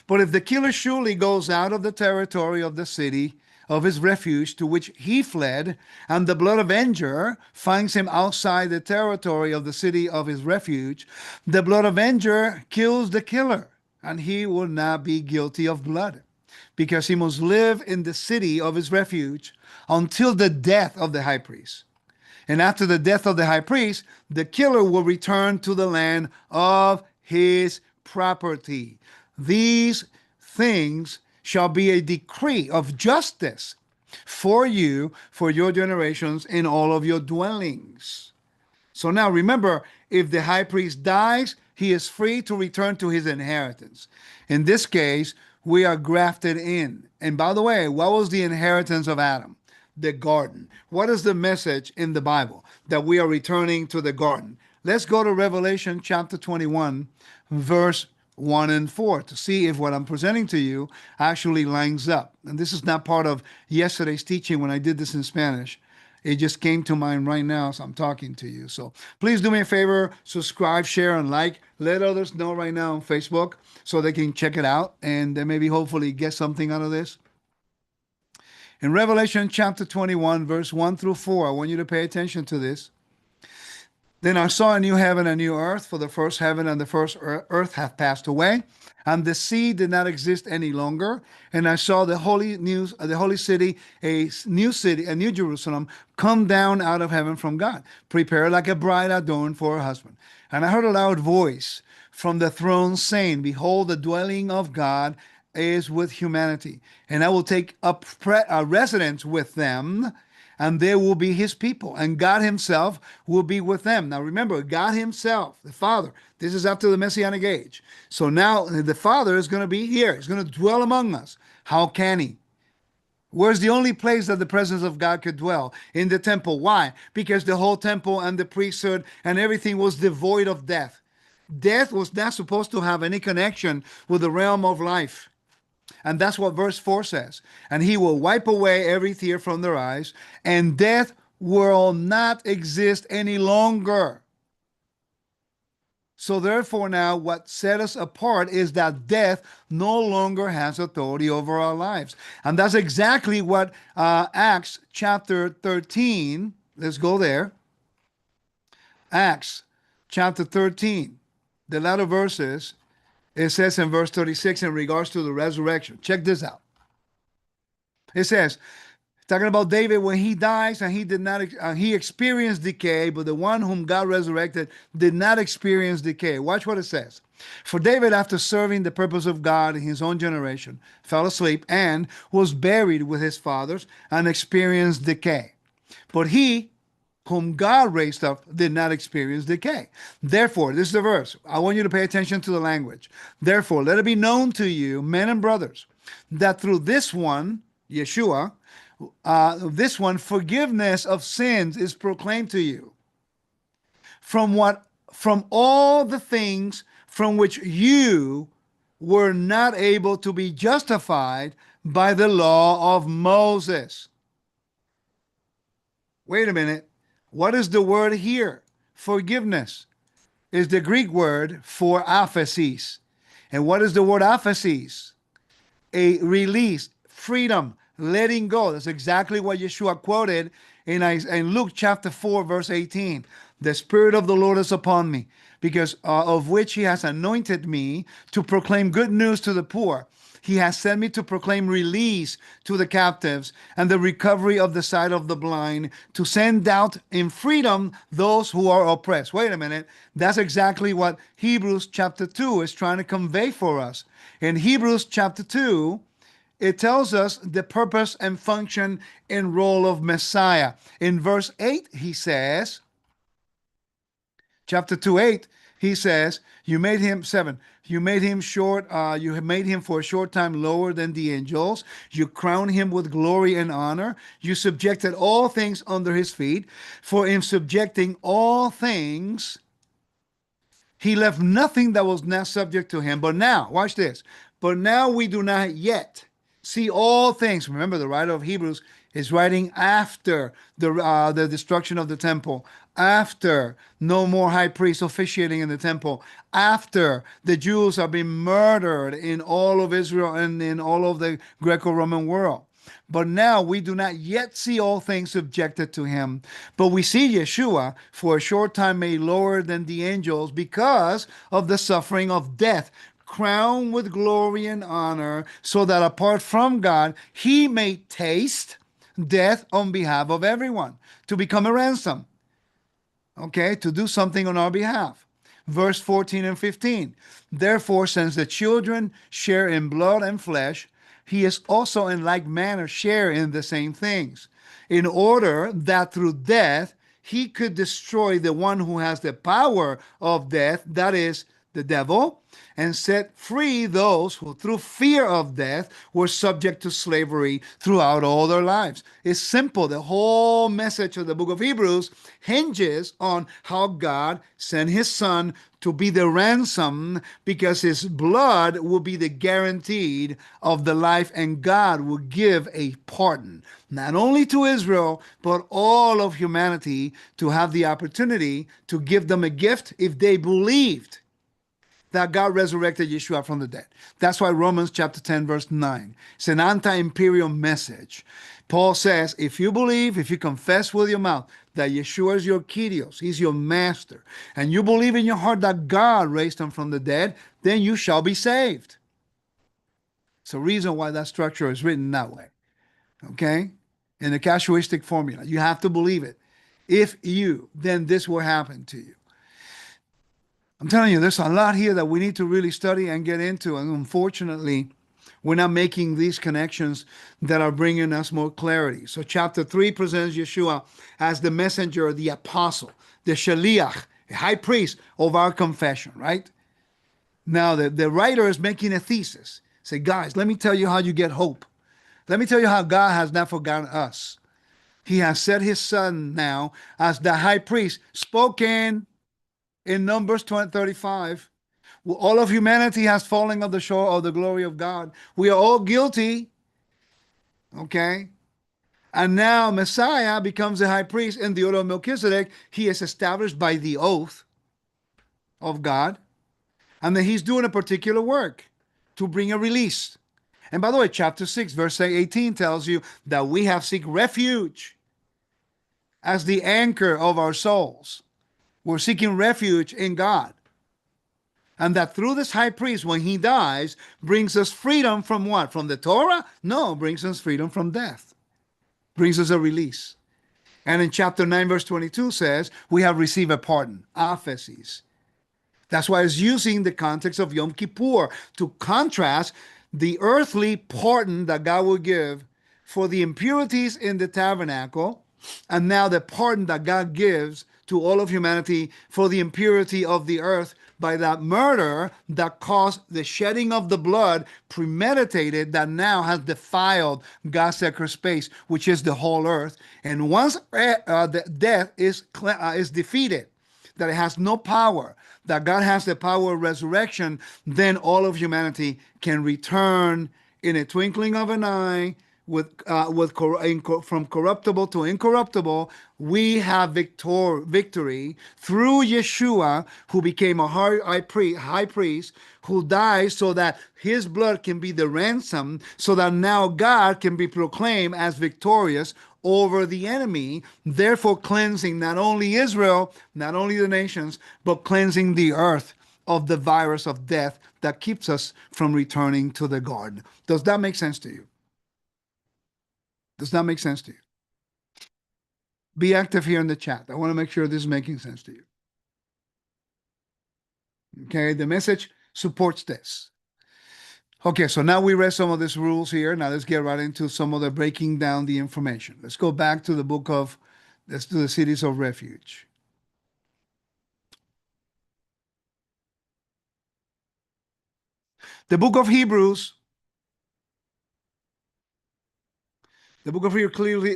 But if the killer surely goes out of the territory of the city of his refuge to which he fled, and the blood avenger finds him outside the territory of the city of his refuge, the blood avenger kills the killer, and he will not be guilty of blood, because he must live in the city of his refuge until the death of the high priest. And after the death of the high priest, the killer will return to the land of his property. These things shall be a decree of justice for you, for your generations, in all of your dwellings. So now remember, if the high priest dies, he is free to return to his inheritance. In this case, we are grafted in. And by the way, what was the inheritance of Adam? The garden. What is the message in the Bible? That we are returning to the garden. Let's go to Revelation chapter 21, verse 1 and 4 to see if what I'm presenting to you actually lines up. And this is not part of yesterday's teaching when I did this in Spanish. It just came to mind right now as I'm talking to you. So please do me a favor, subscribe, share, and like. Let others know right now on Facebook so they can check it out and then maybe hopefully get something out of this. In Revelation chapter 21, verse 1 through 4, I want you to pay attention to this. Then I saw a new heaven and a new earth, for the first heaven and the first earth have passed away, and the sea did not exist any longer. And I saw the holy city, a new Jerusalem, come down out of heaven from God, prepared like a bride adorned for her husband. And I heard a loud voice from the throne saying, behold, the dwelling of God is with humanity, and I will take up residence with them, and they will be his people, and God himself will be with them. Now remember, God himself, the Father, this is after the Messianic age. So now the Father is going to be here. He's going to dwell among us. How can he? Where's the only place that the presence of God could dwell? In the temple. Why? Because the whole temple and the priesthood and everything was devoid of death. Death was not supposed to have any connection with the realm of life. And that's what verse 4 says. And he will wipe away every tear from their eyes, and death will not exist any longer. So therefore now what set us apart is that death no longer has authority over our lives. And that's exactly what Acts chapter 13, let's go there. Acts chapter 13, the latter verses, it says in verse 36 in regards to the resurrection. Check this out. It says, talking about David when he dies and he experienced decay, but the one whom God resurrected did not experience decay. Watch what it says. For David, after serving the purpose of God in his own generation, fell asleep and was buried with his fathers and experienced decay. But he, whom God raised up, did not experience decay. Therefore, this is the verse. I want you to pay attention to the language. Therefore, let it be known to you, men and brothers, that through this one, Yeshua, forgiveness of sins is proclaimed to you. From all the things from which you were not able to be justified by the law of Moses. Wait a minute. What is the word here? Forgiveness is the Greek word for aphesis. And what is the word aphesis? A release, freedom, letting go. That's exactly what Yeshua quoted in Luke chapter 4, verse 18. The Spirit of the Lord is upon me, because of which he has anointed me to proclaim good news to the poor. He has sent me to proclaim release to the captives and the recovery of the sight of the blind, to send out in freedom those who are oppressed. Wait a minute. That's exactly what Hebrews chapter 2 is trying to convey for us. In Hebrews chapter 2, it tells us the purpose and function and role of Messiah. In verse 8, he says, chapter 2:8, he says, you made him short, you have made him for a short time lower than the angels. You crowned him with glory and honor. You subjected all things under his feet. For in subjecting all things, he left nothing that was not subject to him. But now, watch this. But now we do not yet see all things. Remember, the writer of Hebrews is writing after the destruction of the temple, after no more high priest officiating in the temple, after the Jews are being murdered in all of Israel and in all of the Greco-Roman world. But now we do not yet see all things subjected to him. But we see Yeshua for a short time made lower than the angels because of the suffering of death, crowned with glory and honor, so that apart from God, he may taste death on behalf of everyone, to become a ransom. Okay, to do something on our behalf. Verse 14 and 15. Therefore, since the children share in blood and flesh, he is also in like manner share in the same things, in order that through death he could destroy the one who has the power of death, that is, the devil, and set free those who through fear of death were subject to slavery throughout all their lives. It's simple. The whole message of the book of Hebrews hinges on how God sent his son to be the ransom, because his blood will be the guaranteed of the life, and God will give a pardon, not only to Israel, but all of humanity, to have the opportunity to give them a gift if they believed that God resurrected Yeshua from the dead. That's why Romans chapter 10, verse 9. It's an anti-imperial message. Paul says, if you believe, if you confess with your mouth that Yeshua is your Kyrios, he's your master, and you believe in your heart that God raised him from the dead, then you shall be saved. It's a reason why that structure is written that way. Okay? In the casuistic formula. You have to believe it. If you, then this will happen to you. I'm telling you, there's a lot here that we need to really study and get into. And unfortunately, we're not making these connections that are bringing us more clarity. So chapter 3 presents Yeshua as the messenger, the apostle, the shaliach, a high priest of our confession, right? Now, the writer is making a thesis. Say, guys, let me tell you how you get hope. Let me tell you how God has not forgotten us. He has set his son now as the high priest, spoken in Numbers 35. All of humanity has fallen on the shore of the glory of God. We are all guilty. Okay? And now Messiah becomes a high priest in the order of Melchizedek. He is established by the oath of God. And then he's doing a particular work to bring a release. And by the way, chapter 6, verse 18 tells you that we have seek refuge as the anchor of our souls. We're seeking refuge in God. And that through this high priest, when he dies, brings us freedom from what? From the Torah? No, brings us freedom from death. Brings us a release. And in chapter 9, verse 22 says, we have received a pardon, aphesis. That's why it's using the context of Yom Kippur to contrast the earthly pardon that God will give for the impurities in the tabernacle, and now the pardon that God gives to all of humanity for the impurity of the earth by that murder that caused the shedding of the blood premeditated that now has defiled God's sacred space, which is the whole earth. And once the death is defeated, that it has no power, that God has the power of resurrection, then all of humanity can return in a twinkling of an eye from corruptible to incorruptible, we have victory through Yeshua, who became a high priest, who died so that his blood can be the ransom, so that now God can be proclaimed as victorious over the enemy, therefore cleansing not only Israel, not only the nations, but cleansing the earth of the virus of death that keeps us from returning to the garden. Does that make sense to you? Does that make sense to you? Be active here in the chat. I want to make sure this is making sense to you. Okay, the message supports this. Okay, so now we read some of these rules here. Now let's get right into some of the breaking down the information. Let's go back to let's do the cities of refuge. The book of Hebrews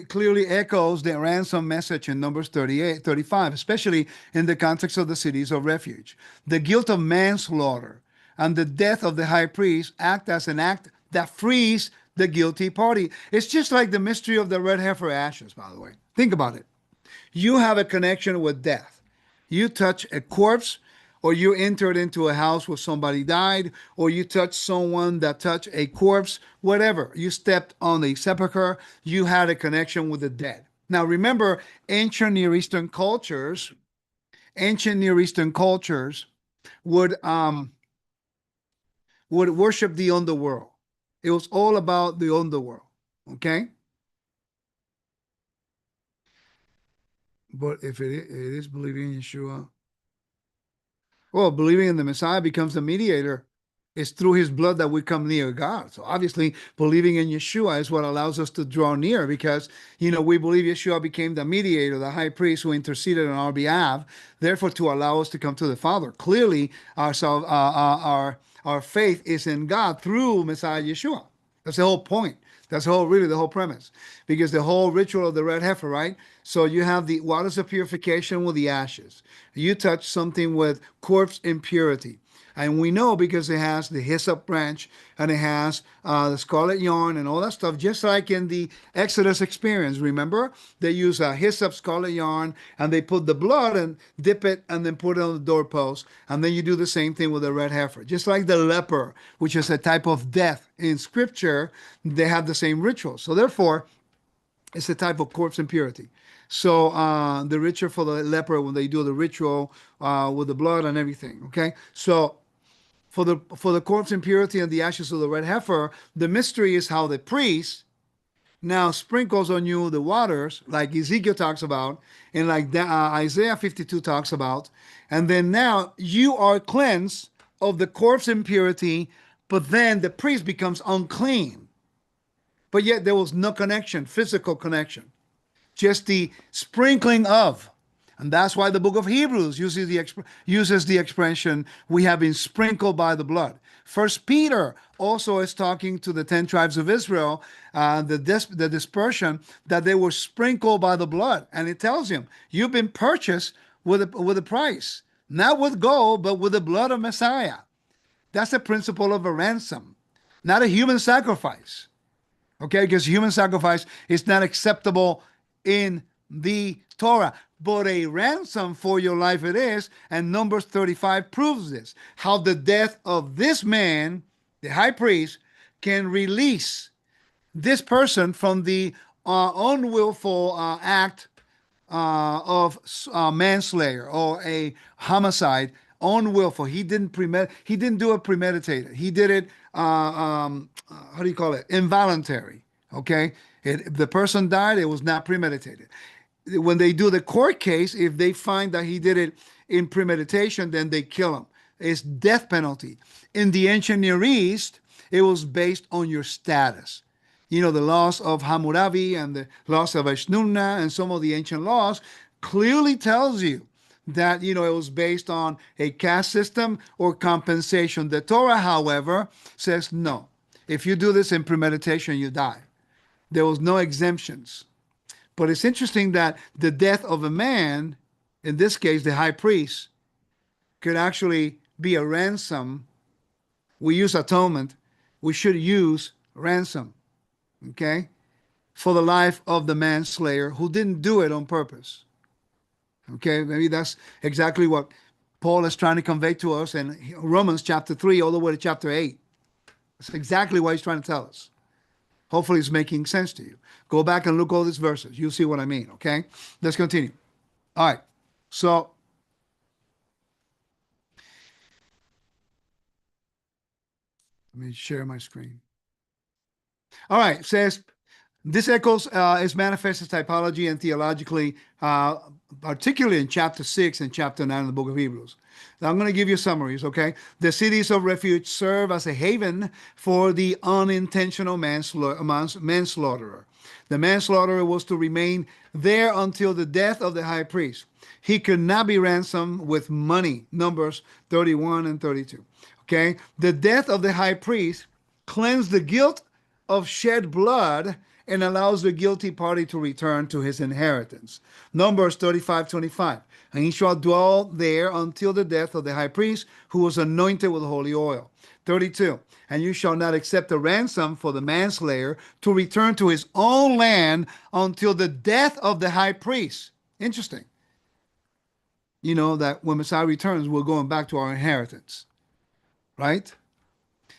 clearly echoes the ransom message in Numbers 35, especially in the context of the cities of refuge. The guilt of manslaughter and the death of the high priest act as an act that frees the guilty party. It's just like the mystery of the red heifer ashes, by the way. Think about it. You have a connection with death. You touch a corpse, or you entered into a house where somebody died, or you touched someone that touched a corpse, whatever. You stepped on a sepulcher, you had a connection with the dead. Now remember, ancient Near Eastern cultures would worship the underworld. It was all about the underworld. Okay? But if it is believing in Yeshua, well, believing in the Messiah becomes the mediator. It's through his blood that we come near God. So obviously, believing in Yeshua is what allows us to draw near, because, we believe Yeshua became the mediator, the high priest who interceded on our behalf, therefore to allow us to come to the Father. Clearly, our faith is in God through Messiah Yeshua. That's the whole point. That's really the whole premise, because the whole ritual of the red heifer, right? So you have the waters of purification with the ashes. You touch something with corpse impurity. And we know because it has the hyssop branch and it has the scarlet yarn and all that stuff, just like in the Exodus experience. Remember, they use a hyssop, scarlet yarn, and they put the blood and dip it and then put it on the doorpost. And then you do the same thing with the red heifer. Just like the leper, which is a type of death in Scripture, they have the same ritual. So therefore, it's a type of corpse impurity. So the ritual for the leper, when they do the ritual with the blood and everything, okay? So for the corpse impurity and the ashes of the red heifer, the mystery is how the priest now sprinkles on you the waters, like Ezekiel talks about, and like Isaiah 52 talks about, and then now you are cleansed of the corpse impurity, but then the priest becomes unclean. But yet there was no connection, physical connection, just the sprinkling of. And that's why the book of Hebrews uses the expression, we have been sprinkled by the blood. First Peter also is talking to the 10 tribes of Israel, the dispersion, that they were sprinkled by the blood. And it tells him, you've been purchased with a price, not with gold, but with the blood of Messiah. That's the principle of a ransom, not a human sacrifice. Okay, because human sacrifice is not acceptable in the Torah, but a ransom for your life it is. And Numbers 35 proves this, how the death of this man, the high priest, can release this person from the unwillful act of manslayer or a homicide. Unwillful. He didn't do it premeditated. He did it how do you call it? Involuntary. Okay? The person died, it was not premeditated. When they do the court case, if they find that he did it in premeditation, then they kill him. It's death penalty. In the ancient Near East, it was based on your status. The laws of Hammurabi and the laws of Eshnunna and some of the ancient laws clearly tells you that, it was based on a caste system or compensation. The Torah, however, says no. If you do this in premeditation, you die. There was no exemptions. But it's interesting that the death of a man, in this case, the high priest, could actually be a ransom. We use atonement. We should use ransom. Okay? for the life of the manslayer who didn't do it on purpose. Okay, maybe that's exactly what Paul is trying to convey to us in Romans chapter 3 all the way to chapter 8. That's exactly what he's trying to tell us. Hopefully it's making sense to you. Go back and look all these verses. You'll see what I mean, okay? Let's continue. All right, so let me share my screen. All right, it says, this echoes is manifest as typology and theologically, particularly in chapter 6 and chapter 9 of the book of Hebrews. Now, I'm going to give you summaries, okay? The cities of refuge serve as a haven for the unintentional manslaughterer. The manslaughterer was to remain there until the death of the high priest. He could not be ransomed with money, Numbers 31 and 32. Okay? The death of the high priest cleansed the guilt of shed blood and allows the guilty party to return to his inheritance. Numbers 35:25. And he shall dwell there until the death of the high priest who was anointed with holy oil. 32. And you shall not accept a ransom for the manslayer to return to his own land until the death of the high priest. Interesting. You know that when Messiah returns, we're going back to our inheritance. Right?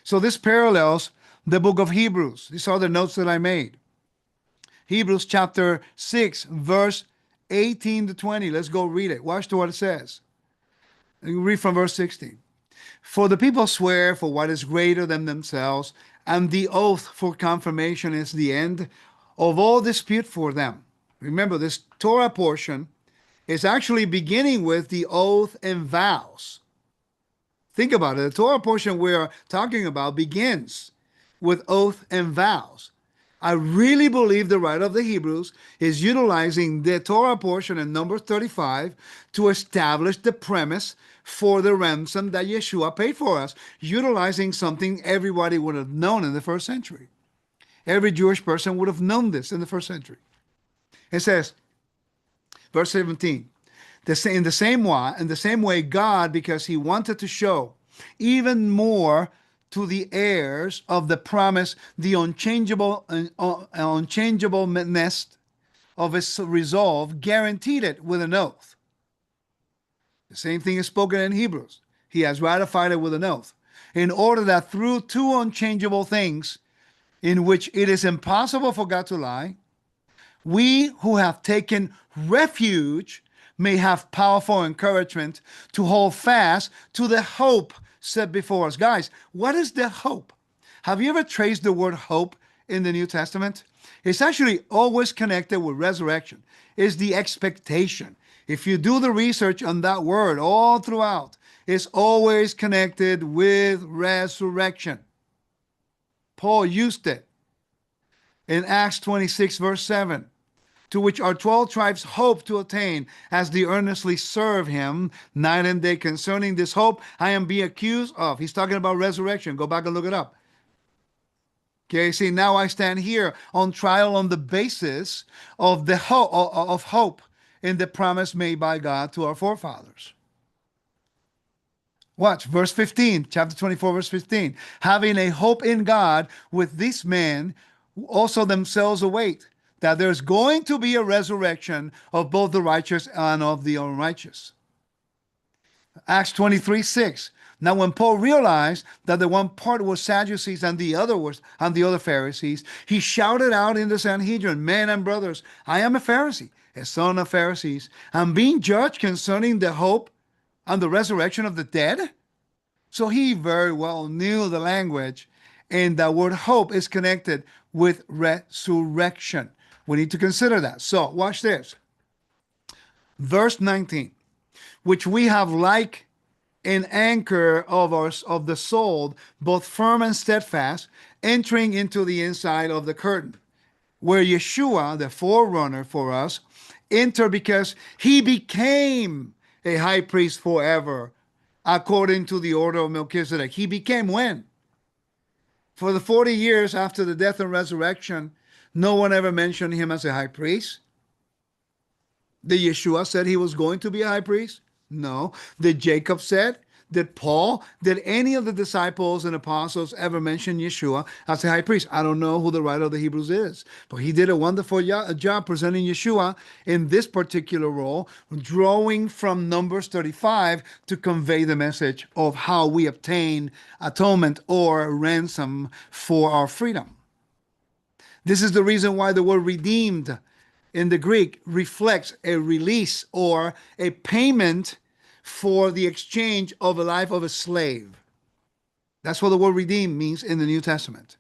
So this parallels the book of Hebrews. These are the notes that I made. Hebrews chapter 6, verse 18 to 20. Let's go read it. Watch what it says. You read from verse 16. For the people swear for what is greater than themselves, and the oath for confirmation is the end of all dispute for them. Remember, this Torah portion is actually beginning with the oath and vows. Think about it. The Torah portion we're talking about begins with oath and vows. I really believe the writer of the Hebrews is utilizing the Torah portion in Numbers 35 to establish the premise for the ransom that Yeshua paid for us, utilizing something everybody would have known in the first century. Every Jewish person would have known this in the first century. It says, verse 17, in the same way, God, because he wanted to show even more to the heirs of the promise, the unchangeableness of his resolve, guaranteed it with an oath. The same thing is spoken in Hebrews. He has ratified it with an oath, in order that through two unchangeable things, in which it is impossible for God to lie, we who have taken refuge may have powerful encouragement to hold fast to the hope set before us. Guys, what is the hope? Have you ever traced the word hope in the New Testament? It's actually always connected with resurrection. It's the expectation. If you do the research on that word all throughout, it's always connected with resurrection. Paul used it in Acts 26, verse 7. To which our 12 tribes hope to attain as they earnestly serve him night and day. Concerning this hope, I am being accused of. He's talking about resurrection. Go back and look it up. Okay, see, now I stand here on trial on the basis of the hope in the promise made by God to our forefathers. Watch, verse 15, chapter 24, verse 15. Having a hope in God, with these men also themselves await that there's going to be a resurrection of both the righteous and of the unrighteous. Acts 23:6. Now when Paul realized that the one part was Sadducees and the other Pharisees, he shouted out in the Sanhedrin, men and brothers, I am a Pharisee, a son of Pharisees. I'm being judged concerning the hope and the resurrection of the dead. So he very well knew the language, and the word hope is connected with resurrection. We need to consider that. So watch this. Verse 19, which we have like an anchor of the soul, both firm and steadfast, entering into the inside of the curtain, where Yeshua, the forerunner for us, entered because he became a high priest forever, according to the order of Melchizedek. He became when? For the 40 years after the death and resurrection, no one ever mentioned him as a high priest. Did Yeshua said he was going to be a high priest? No. Did Jacob said Did Paul, did any of the disciples and apostles ever mention Yeshua as a high priest? I don't know who the writer of the Hebrews is, but he did a wonderful job presenting Yeshua in this particular role, drawing from Numbers 35 to convey the message of how we obtain atonement or ransom for our freedom. This is the reason why the word redeemed in the Greek reflects a release or a payment for the exchange of a life of a slave. That's what the word redeem means in the New Testament.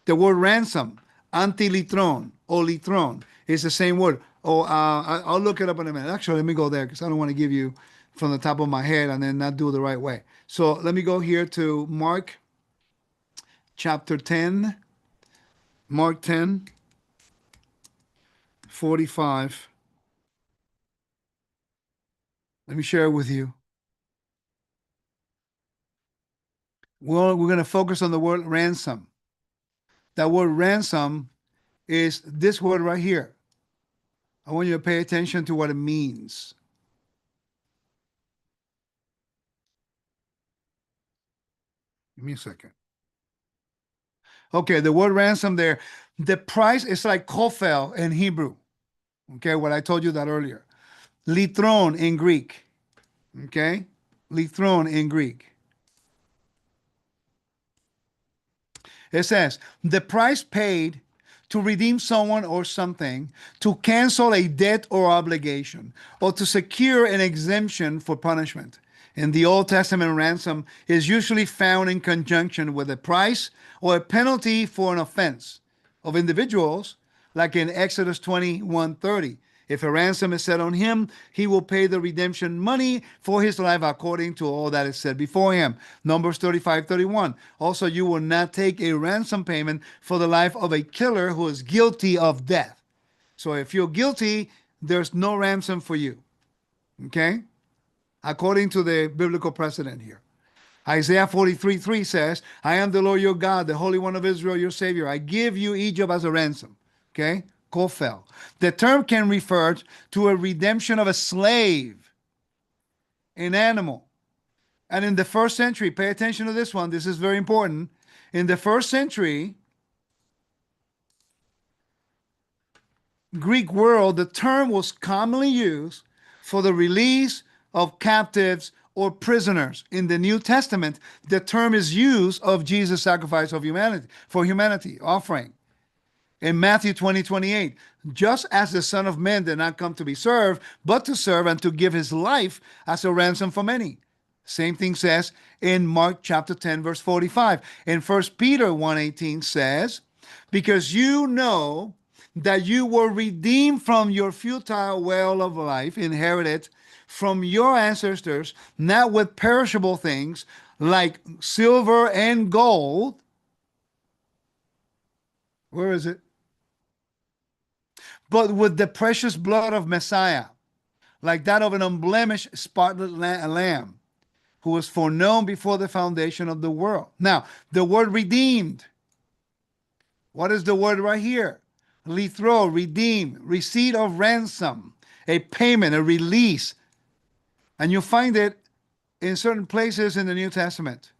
The word ransom, antilitron or litron, is the same word. I'll look it up in a minute. Actually, let me go there because I don't want to give you from the top of my head and then not do it the right way. So let me go here to Mark chapter 10. Mark 10, 45. Let me share it with you. Well, we're going to focus on the word ransom. That word ransom is this word right here. I want you to pay attention to what it means. Give me a second. Okay, the word ransom there, the price is like kofel in Hebrew. Okay, what I told you that earlier. Litron in Greek. Okay, litron in Greek. It says, the price paid to redeem someone or something, to cancel a debt or obligation, or to secure an exemption for punishment. In the Old Testament, ransom is usually found in conjunction with a price or a penalty for an offense of individuals, like in Exodus 21:30. If a ransom is set on him, he will pay the redemption money for his life according to all that is said before him. Numbers 35:31. Also, you will not take a ransom payment for the life of a killer who is guilty of death. So if you're guilty, there's no ransom for you. Okay? According to the biblical precedent here. Isaiah 43:3 says, I am the Lord your God, the Holy One of Israel, your Savior. I give you Egypt as a ransom. Okay? Kofel. The term can refer to a redemption of a slave, an animal. And in the first century, pay attention to this one. This is very important. In the first century Greek world, the term was commonly used for the release of captives or prisoners. In the New Testament, the term is used of Jesus' sacrifice of humanity, for humanity, offering. In Matthew 20:28, just as the Son of Man did not come to be served, but to serve and to give his life as a ransom for many. Same thing says in Mark chapter 10, verse 45. In 1 Peter 1:18 says, because you know that you were redeemed from your futile way of life, inherited from your ancestors, not with perishable things like silver and gold. Where is it? But with the precious blood of Messiah, like that of an unblemished, spotless lamb, who was foreknown before the foundation of the world. Now, the word redeemed. What is the word right here? Lithro, redeem, receipt of ransom, a payment, a release. And you find it in certain places in the New Testament.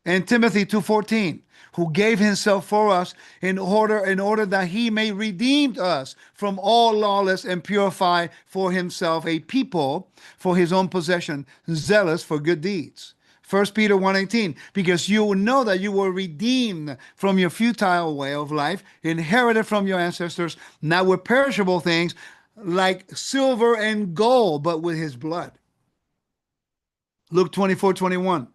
In Timothy 2:14, who gave himself for us in order that he may redeem us from all lawless and purify for himself a people for his own possession, zealous for good deeds. 1 Peter 1:18, because you know that you were redeemed from your futile way of life, inherited from your ancestors, not with perishable things like silver and gold, but with his blood. Luke 24:21.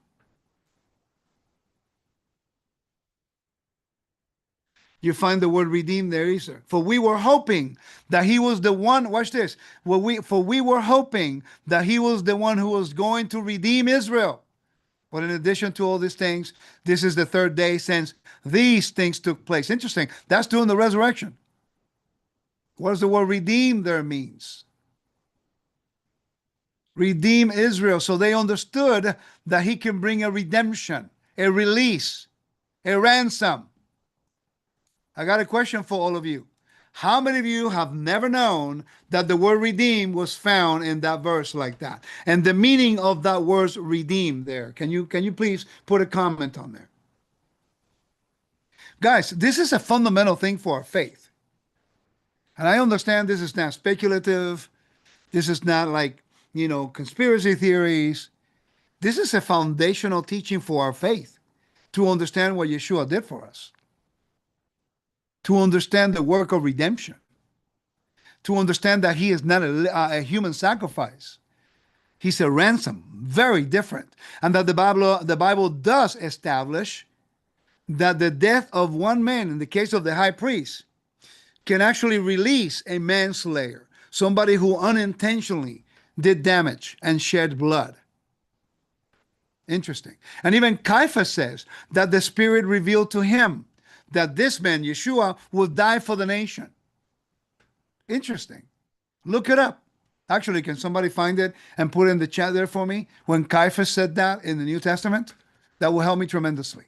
You find the word redeemed there, Easter. For we were hoping that he was the one, watch this, for we were hoping that he was the one who was going to redeem Israel. But in addition to all these things, this is the third day since these things took place. Interesting. That's during the resurrection. What does the word redeem there means? Redeem Israel. So they understood that he can bring a redemption, a release, a ransom. I got a question for all of you. How many of you have never known that the word redeem was found in that verse like that? And the meaning of that word redeem there. Can you please put a comment on there? Guys, this is a fundamental thing for our faith. And I understand this is not speculative. This is not like, conspiracy theories. This is a foundational teaching for our faith to understand what Yeshua did for us, to understand the work of redemption, to understand that he is not a human sacrifice. He's a ransom, very different. And that the Bible does establish that the death of one man, in the case of the high priest, can actually release a manslayer, somebody who unintentionally did damage and shed blood. Interesting. And even Caiaphas says that the Spirit revealed to him that this man, Yeshua, will die for the nation. Interesting. Look it up. Actually, can somebody find it and put it in the chat there for me? When Caiaphas said that in the New Testament, that will help me tremendously.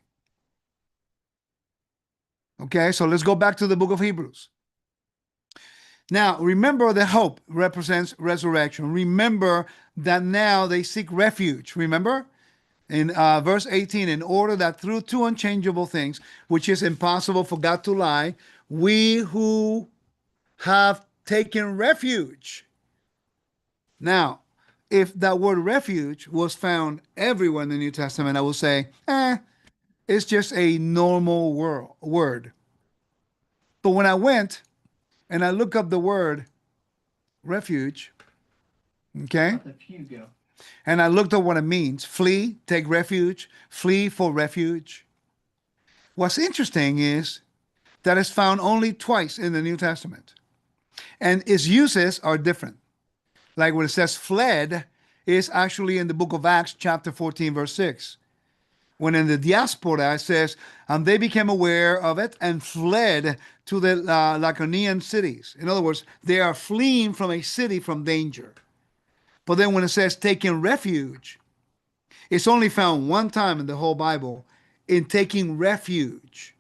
Okay, so let's go back to the book of Hebrews. Now, remember that hope represents resurrection. Remember that now they seek refuge. Remember? In verse 18, in order that through two unchangeable things, which is impossible for God to lie, we who have taken refuge. Now, if that word refuge was found everywhere in the New Testament, I will say, it's just a normal word. But when I went and I looked up the word refuge, okay, and I looked up what it means: flee, take refuge, flee for refuge. What's interesting is that it's found only twice in the New Testament, and its uses are different. Like when it says fled, is actually in the book of Acts, chapter 14, verse 6. When in the diaspora, it says, and they became aware of it and fled to the Lycaonian cities. In other words, they are fleeing from a city from danger. But then when it says taking refuge, it's only found one time in the whole Bible in taking refuge.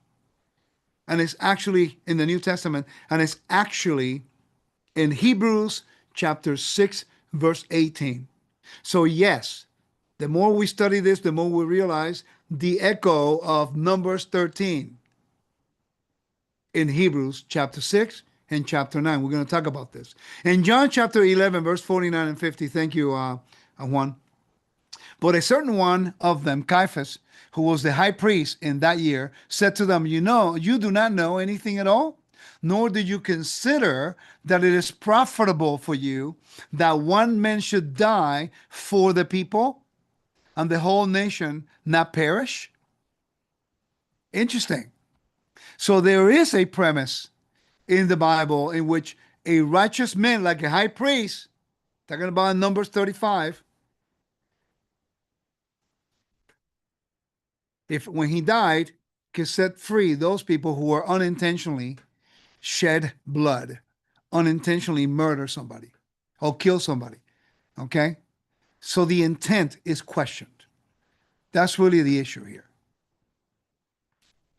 And it's actually in the New Testament, and it's actually in Hebrews chapter 6, verse 18. So yes, the more we study this, the more we realize the echo of Numbers 13 in Hebrews chapter 6 and chapter 9. We're going to talk about this. In John chapter 11, verse 49 and 50, thank you, Juan. But a certain one of them, Caiaphas, who was the high priest in that year, said to them, you do not know anything at all, nor do you consider that it is profitable for you that one man should die for the people and the whole nation not perish? Interesting. So there is a premise in the Bible in which a righteous man, like a high priest, talking about Numbers 35, when he died, could set free those people who were unintentionally shed blood, unintentionally murder somebody or kill somebody. Okay? So the intent is questioned. That's really the issue here.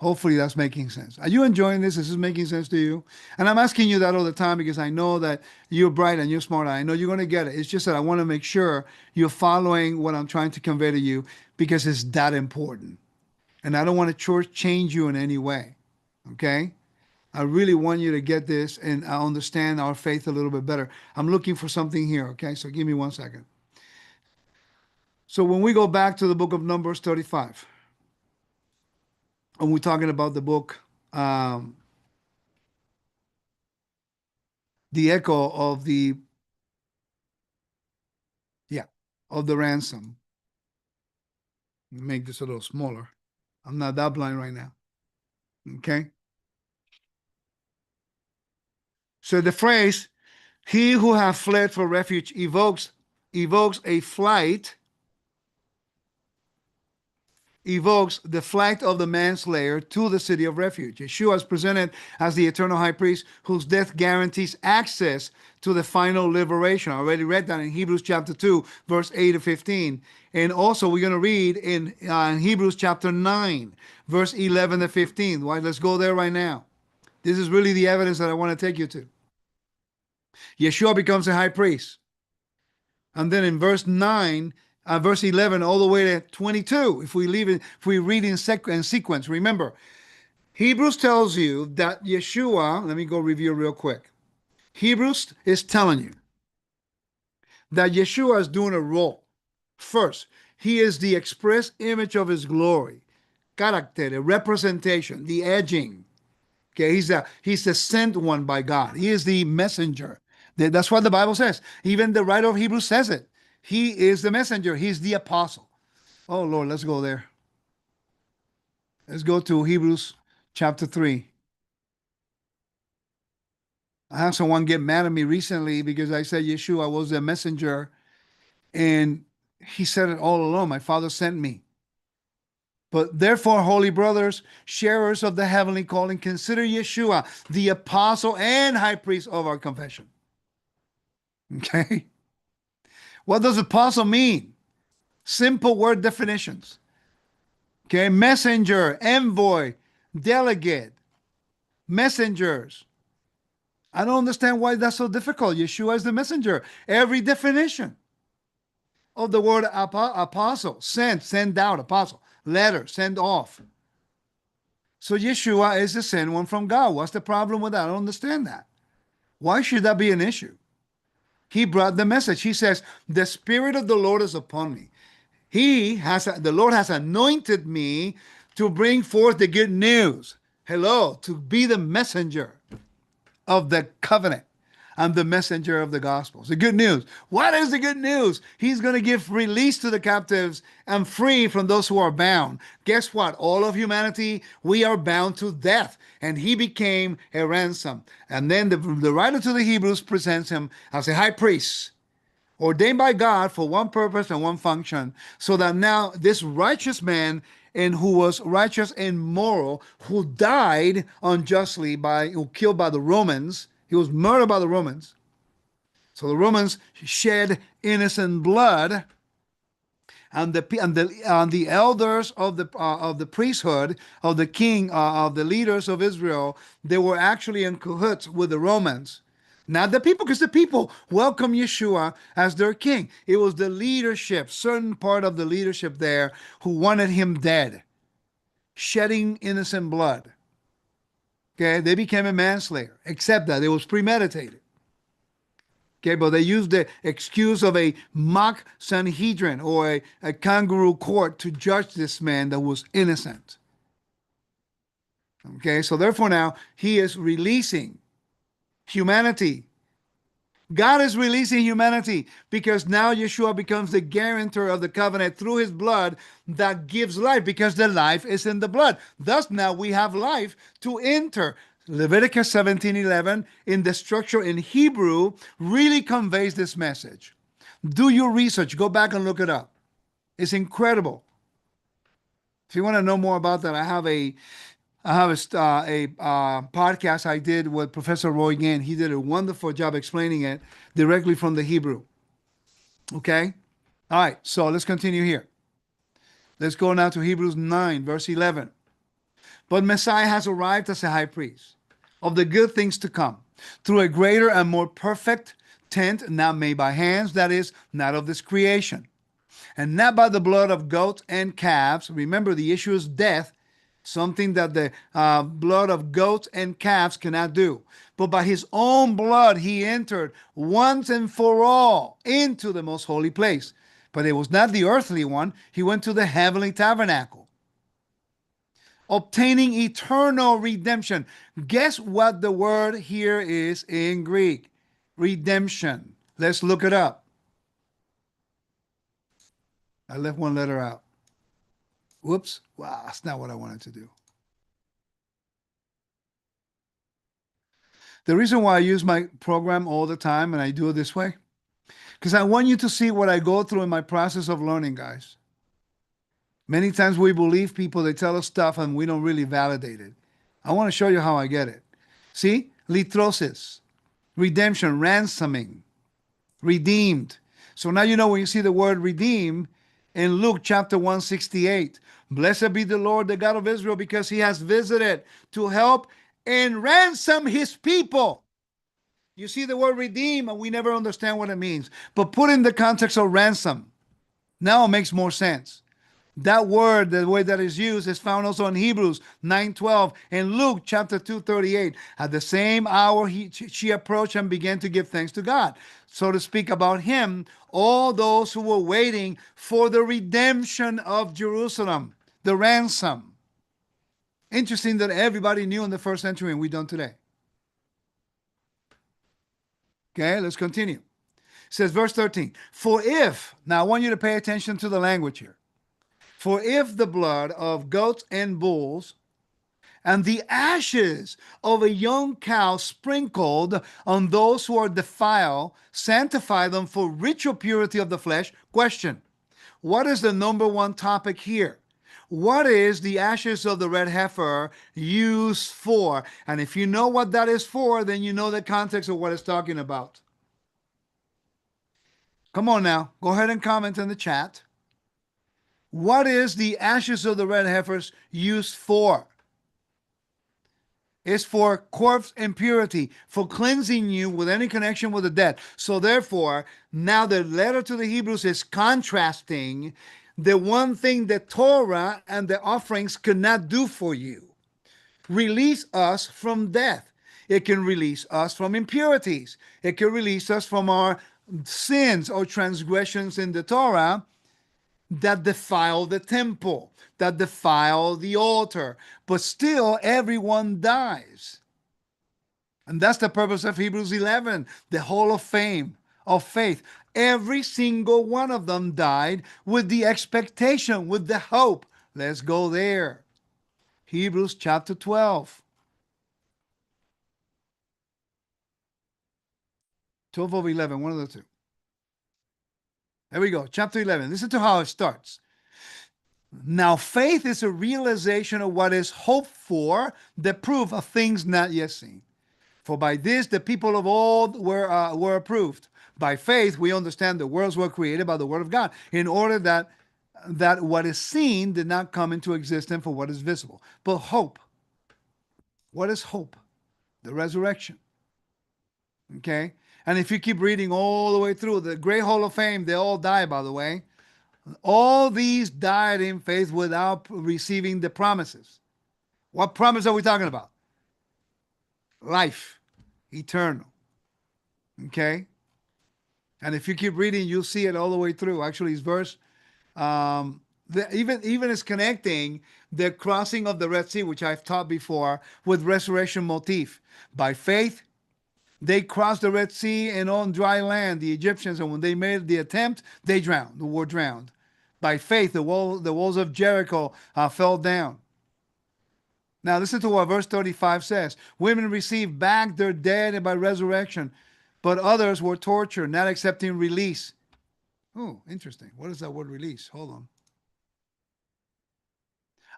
Hopefully that's making sense. Are you enjoying this? Is this making sense to you? And I'm asking you that all the time because I know that you're bright and you're smart. I know you're going to get it. It's just that I want to make sure you're following what I'm trying to convey to you because it's that important. And I don't want to change you in any way. Okay? I really want you to get this and understand our faith a little bit better. I'm looking for something here. Okay? So give me 1 second. So when we go back to the book of Numbers 35, and we're talking about the book, the echo of of the ransom. Make this a little smaller. I'm not that blind right now. Okay. So the phrase, he who have fled for refuge, evokes a flight, evokes the flight of the manslayer to the city of refuge. Yeshua is presented as the eternal high priest whose death guarantees access to the final liberation. I already read that in Hebrews chapter 2, verse 8 to 15. And also we're going to read in Hebrews chapter 9, verse 11 to 15. Right, let's go there right now. This is really the evidence that I want to take you to. Yeshua becomes a high priest. And then in verse 9, verse 11, all the way to 22, if we read in sequence, remember, Hebrews tells you that Yeshua, let me go review real quick. Hebrews is telling you that Yeshua is doing a role. First, he is the express image of his glory, character, the representation, the edging. Okay, he's the sent one by God. He is the messenger. That's what the Bible says. Even the writer of Hebrews says it. He is the messenger. He's the apostle. Oh, Lord, let's go there. Let's go to Hebrews chapter 3. I had someone get mad at me recently because I said Yeshua was the messenger, and he said it all along. My Father sent me. But therefore, holy brothers, sharers of the heavenly calling, consider Yeshua the apostle and high priest of our confession. Okay? What does apostle mean? Simple word definitions. Okay? Messenger, envoy, delegate, messengers. I don't understand why that's so difficult. Yeshua is the messenger. Every definition of the word apostle, send out, apostle, letter, send off. So Yeshua is the sent one from God. What's the problem with that? I don't understand that. Why should that be an issue? He brought the message. He says, the Spirit of the Lord is upon me. The Lord has anointed me to bring forth the good news. Hello, to be the messenger of the covenant. I'm the messenger of the gospels. The good news. What is the good news? He's going to give release to the captives and free from those who are bound. Guess what? All of humanity, we are bound to death. And he became a ransom. And then the writer to the Hebrews presents him as a high priest, ordained by God for one purpose and one function, so that now this righteous man, and who was righteous and moral, who died unjustly who killed by the Romans. He was murdered by the Romans. So the Romans shed innocent blood, and the elders of the priesthood, of the king, of the leaders of Israel, they were actually in cahoots with the Romans. Not the people, because the people welcomed Yeshua as their king. It was the leadership, certain part of the leadership there, who wanted him dead, shedding innocent blood. Okay, they became a manslayer, except that it was premeditated. Okay, but they used the excuse of a mock Sanhedrin or a kangaroo court to judge this man that was innocent. Okay, so therefore now he is releasing humanity. God is releasing humanity because now Yeshua becomes the guarantor of the covenant through his blood that gives life, because the life is in the blood. Thus now we have life to enter. Leviticus 17:11 in the structure in Hebrew really conveys this message. Do your research. Go back and look it up. It's incredible. If you want to know more about that, I have a podcast I did with Professor Roy Gann. He did a wonderful job explaining it directly from the Hebrew. Okay? All right, so let's continue here. Let's go now to Hebrews 9, verse 11. But Messiah has arrived as a high priest of the good things to come, through a greater and more perfect tent, not made by hands, that is, not of this creation, and not by the blood of goats and calves. Remember, the issue is death, something that the blood of goats and calves cannot do. But by his own blood, he entered once and for all into the most holy place. But it was not the earthly one. He went to the heavenly tabernacle, obtaining eternal redemption. Guess what the word here is in Greek? Redemption. Let's look it up. I left one letter out. Whoops. Wow, that's not what I wanted to do. The reason why I use my program all the time and I do it this way, because I want you to see what I go through in my process of learning, guys. Many times we believe people, they tell us stuff and we don't really validate it. I want to show you how I get it. See? Litrosis, redemption, ransoming, redeemed. So now you know when you see the word redeem in Luke chapter 168. Blessed be the Lord, the God of Israel, because he has visited to help and ransom his people. You see the word redeem, and we never understand what it means. But put in the context of ransom. Now it makes more sense. That word, the way that is used, is found also in Hebrews 9:12 and Luke chapter 2:38. At the same hour she approached and began to give thanks to God. So to speak about him, all those who were waiting for the redemption of Jerusalem, the ransom. Interesting that everybody knew in the first century and we don't today. Okay, let's continue. It says, verse 13, for if, now I want you to pay attention to the language here. For if the blood of goats and bulls and the ashes of a young cow sprinkled on those who are defiled sanctify them for ritual purity of the flesh. Question, what is the number one topic here? What is the ashes of the red heifer used for? And if you know what that is for, then you know the context of what it's talking about. Come on now, go ahead and comment in the chat. What is the ashes of the red heifers used for? It's for corpse impurity, for cleansing you with any connection with the dead. So therefore, now the letter to the Hebrews is contrasting the one thing that Torah and the offerings could not do for you. Release us from death. It can release us from impurities. It can release us from our sins or transgressions in the Torah that defile the temple, that defile the altar. But still, everyone dies. And that's the purpose of Hebrews 11, the Hall of Fame of faith. Every single one of them died with the expectation, with the hope. Let's go there. Hebrews chapter 12. 12 over 11, one of the two. There we go, chapter 11. Listen to how it starts. Now, faith is a realization of what is hoped for, the proof of things not yet seen. For by this the people of old were approved. By faith, we understand the worlds were created by the word of God, in order that what is seen did not come into existence for what is visible. But hope. What is hope? The resurrection. Okay? And if you keep reading all the way through, the Great Hall of Fame, they all die, by the way. All these died in faith without receiving the promises. What promise are we talking about? Life, eternal. Okay? And if you keep reading, you'll see it all the way through. Actually, it's verse, even is connecting the crossing of the Red Sea, which I've taught before, with resurrection motif. By faith, they crossed the Red Sea and on dry land, the Egyptians, and when they made the attempt, they drowned. The war drowned. By faith, the walls of Jericho fell down. Now listen to what verse 35 says. Women received back their dead by resurrection, but others were tortured, not accepting release. Oh, interesting. What is that word release? Hold on.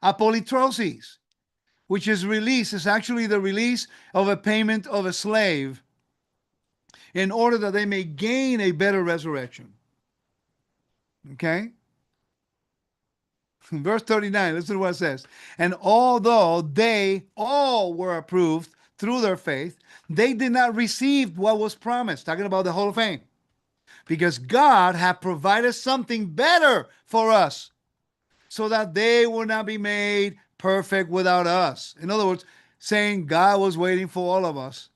Apolytrosis, which is release, is actually the release of a payment of a slave in order that they may gain a better resurrection. Okay? Verse 39, listen to what it says. And although they all were approved through their faith, they did not receive what was promised. Talking about the Hall of Fame. Because God had provided something better for us so that they would not be made perfect without us. In other words, saying God was waiting for all of us.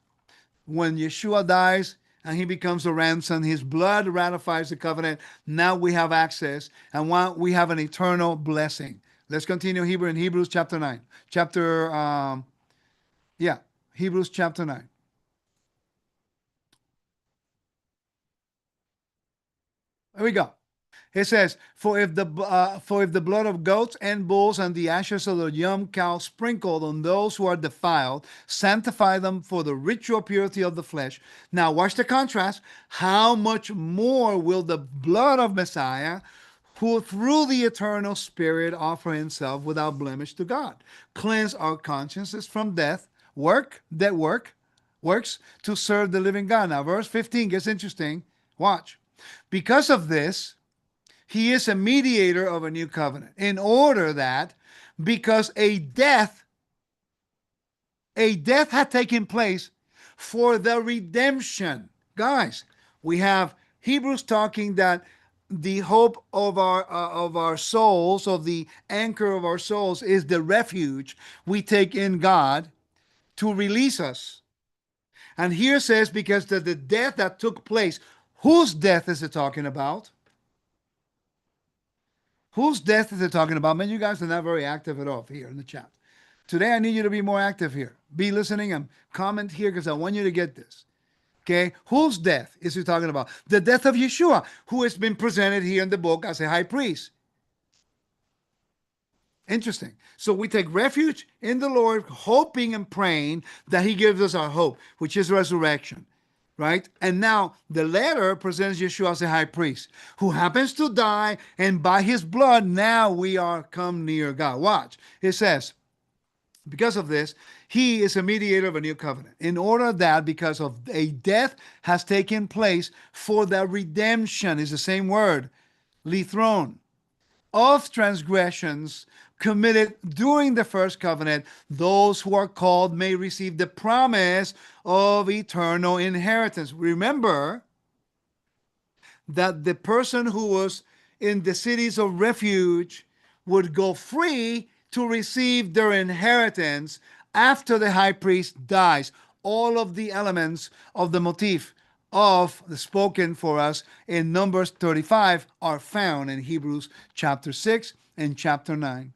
When Yeshua dies and he becomes a ransom, his blood ratifies the covenant. Now we have access and we have an eternal blessing. Let's continue in Hebrews chapter 9. Hebrews chapter 9. There we go. It says, for if the blood of goats and bulls and the ashes of the young cow sprinkled on those who are defiled, sanctify them for the ritual purity of the flesh. Now watch the contrast. How much more will the blood of Messiah, who through the eternal Spirit offer himself without blemish to God, cleanse our consciences from works to serve the living God. Now verse 15 gets interesting. Watch. Because of this, he is a mediator of a new covenant, in order that, because a death a death had taken place for the redemption. Guys, we have Hebrews talking that the hope of our souls, of the anchor of our souls, is the refuge we take in God to release us. And here says, because the death that took place, whose death is it talking about? Whose death is it talking about? Man, you guys are not very active at all here in the chat. Today, I need you to be more active here. Be listening and comment here because I want you to get this. Okay? Whose death is he talking about? The death of Yeshua, who has been presented here in the book as a high priest. Interesting. So we take refuge in the Lord, hoping and praying that he gives us our hope, which is resurrection. Right? And now the letter presents Yeshua as a high priest who happens to die, and by his blood, now we are come near God. Watch. It says, because of this, he is a mediator of a new covenant, in order that because of a death has taken place for the redemption, is the same word, lithron, of transgressions committed during the first covenant, those who are called may receive the promise of eternal inheritance. Remember that the person who was in the cities of refuge would go free to receive their inheritance after the high priest dies. All of the elements of the motif of the spoken for us in Numbers 35 are found in Hebrews chapter 6 and chapter 9.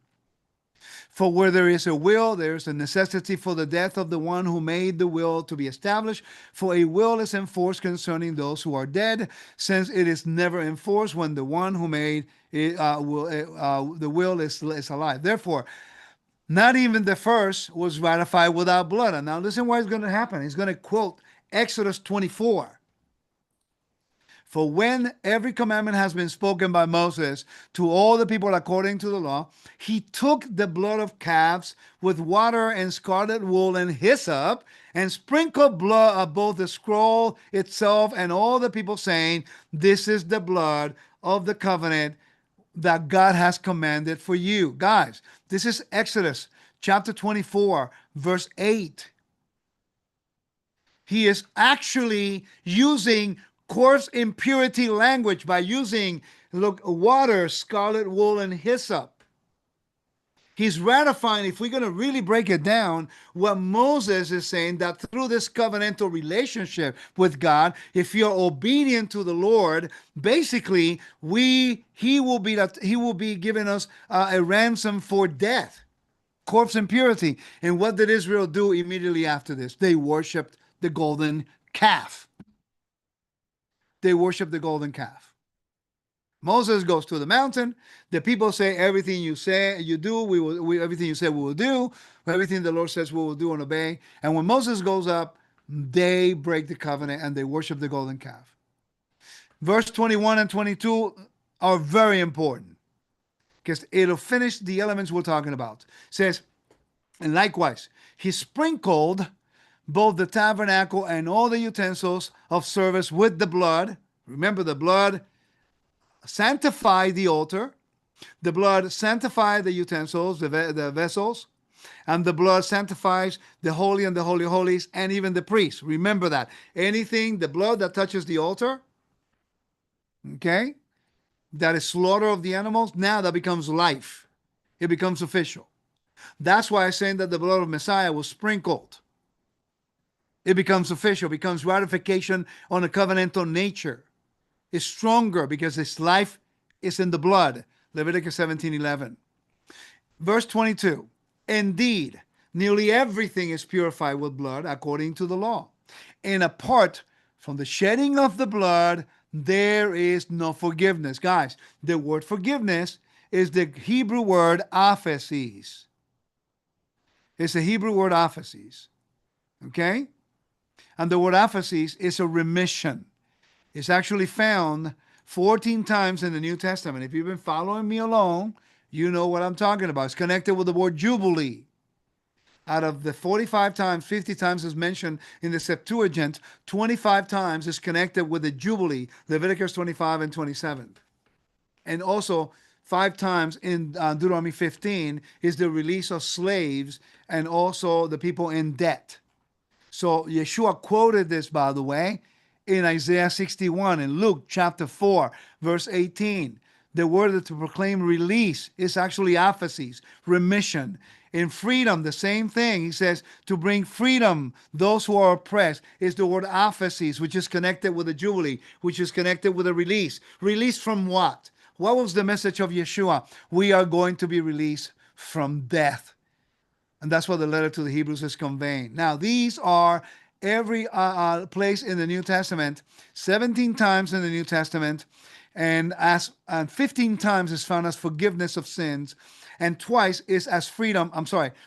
For where there is a will, there is a necessity for the death of the one who made the will to be established. For a will is enforced concerning those who are dead, since it is never enforced when the one who made it, the will is alive. Therefore, not even the first was ratified without blood. And now listen what is going to happen. He's going to quote Exodus 24. For when every commandment has been spoken by Moses to all the people according to the law, he took the blood of calves with water and scarlet wool and hyssop and sprinkled blood of both the scroll itself and all the people, saying, this is the blood of the covenant that God has commanded for you. Guys, this is Exodus chapter 24, verse 8. He is actually using coarse impurity language by using, look, water, scarlet wool, and hyssop. He's ratifying, if we're going to really break it down, what Moses is saying, that through this covenantal relationship with God, if you're obedient to the Lord, basically he will be giving us a ransom for death, corpse impurity. And what did Israel do immediately after this? They worshipped the golden calf. They worship the golden calf. Moses goes to the mountain. The people say, everything you say, you do, everything you say, we will do. Everything the Lord says, we will do and obey. And when Moses goes up, they break the covenant and they worship the golden calf. Verse 21 and 22 are very important because it'll finish the elements we're talking about. It says, and likewise, he sprinkled both the tabernacle and all the utensils of service with the blood. Remember, the blood sanctified the altar. The blood sanctified the utensils, the vessels. And the blood sanctifies the holy and the holy holies and even the priests. Remember that. Anything, the blood that touches the altar, okay, that is slaughter of the animals, now that becomes life. It becomes official. That's why I'm saying that the blood of Messiah was sprinkled. It becomes official, becomes ratification on a covenantal nature. It's stronger because its life is in the blood. Leviticus 17:11. Verse 22. Indeed, nearly everything is purified with blood according to the law. And apart from the shedding of the blood, there is no forgiveness. Guys, the word forgiveness is the Hebrew word aphesis. It's the Hebrew word aphesis. Okay? And the word aphesis is a remission. It's actually found 14 times in the New Testament. If you've been following me along, you know what I'm talking about. It's connected with the word jubilee. Out of the 45 times, 50 times is mentioned in the Septuagint, 25 times is connected with the jubilee, Leviticus 25 and 27. And also 5 times in Deuteronomy 15 is the release of slaves and also the people in debt. So Yeshua quoted this, by the way, in Isaiah 61, in Luke chapter 4, verse 18. The word to proclaim release is actually aphesis, remission. In freedom, the same thing. He says to bring freedom, those who are oppressed, is the word aphesis, which is connected with the Jubilee, which is connected with a release. Release from what? What was the message of Yeshua? We are going to be released from death. And that's what the letter to the Hebrews is conveying. Now, these are every place in the New Testament, 17 times in the New Testament, and 15 times is found as forgiveness of sins, and twice is as freedom.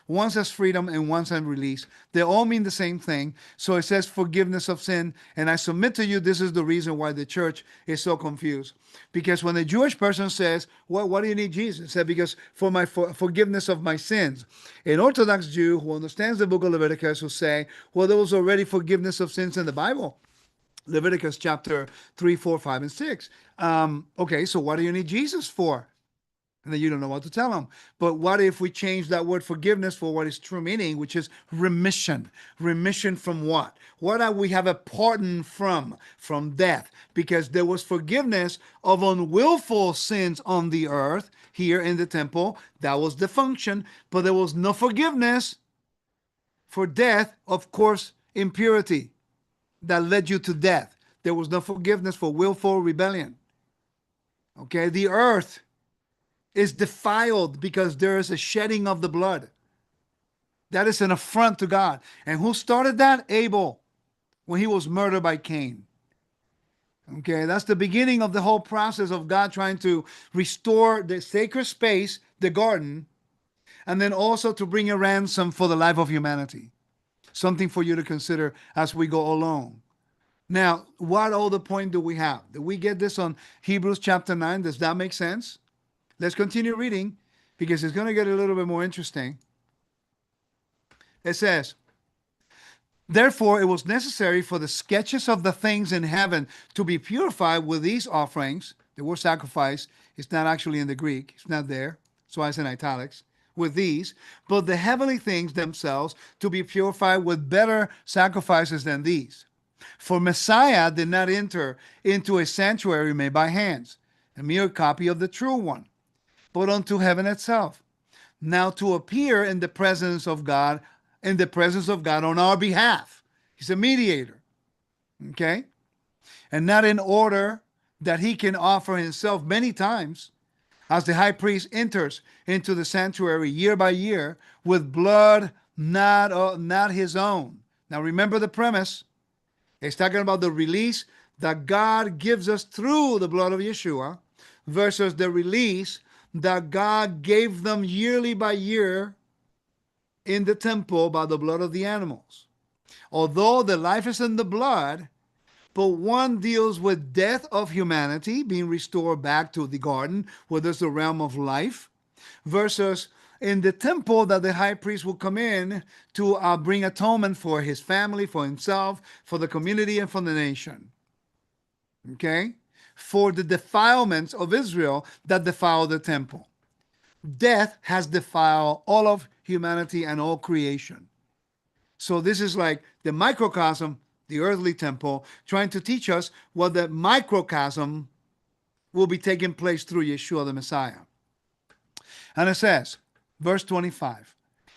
Once as freedom and once as release. They all mean the same thing. So it says forgiveness of sin, and I submit to you this is the reason why the church is so confused. Because when the Jewish person says, well, what do you need Jesus? He said, because for my forgiveness of my sins. An Orthodox Jew who understands the book of Leviticus will say, well, there was already forgiveness of sins in the Bible. Leviticus chapter 3, 4, 5, and 6. Okay, so what do you need Jesus for? And then you don't know what to tell them. But what if we change that word forgiveness for what is true meaning, which is remission? Remission from what? What are we have a pardon from? From death. Because there was forgiveness of unwillful sins on the earth, here in the temple. That was the function. But there was no forgiveness for death, of course, impurity that led you to death. There was no forgiveness for willful rebellion. Okay, the earth is defiled because there is a shedding of the blood. That is an affront to God. And who started that? Abel, when he was murdered by Cain. Okay, that's the beginning of the whole process of God trying to restore the sacred space, the garden, and then also to bring a ransom for the life of humanity. Something for you to consider as we go along. Now, what other point do we have? Did we get this on Hebrews chapter 9? Does that make sense? Let's continue reading because it's going to get a little bit more interesting. It says, therefore, it was necessary for the sketches of the things in heaven to be purified with these offerings. The word sacrifice is not actually in the Greek. It's not there. So it's in italics. With these, but the heavenly things themselves to be purified with better sacrifices than these. For Messiah did not enter into a sanctuary made by hands, a mere copy of the true one, but unto heaven itself, now to appear in the presence of God, on our behalf. He's a mediator. Okay? And not in order that he can offer himself many times, as the high priest enters into the sanctuary year by year with blood not his own. Now remember the premise. It's talking about the release that God gives us through the blood of Yeshua versus the release that God gave them yearly by year in the temple by the blood of the animals. Although the life is in the blood, but one deals with death of humanity, being restored back to the garden, where there's the realm of life, versus in the temple that the high priest will come in to bring atonement for his family, for himself, for the community, and for the nation. Okay? For the defilements of Israel that defile the temple. Death has defiled all of humanity and all creation. So this is like the microcosm, the earthly temple, trying to teach us what the microcosm will be taking place through Yeshua the Messiah. And it says, verse 25,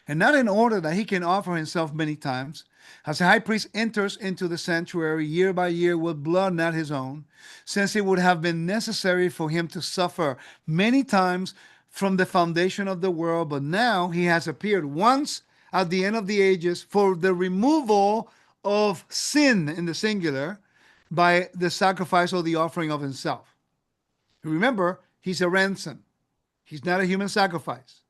and not in order that he can offer himself many times, as the high priest enters into the sanctuary year by year with blood not his own, since it would have been necessary for him to suffer many times from the foundation of the world, but now he has appeared once at the end of the ages for the removal of sin in the singular by the sacrifice or the offering of himself. Remember, he's a ransom. He's not a human sacrifice.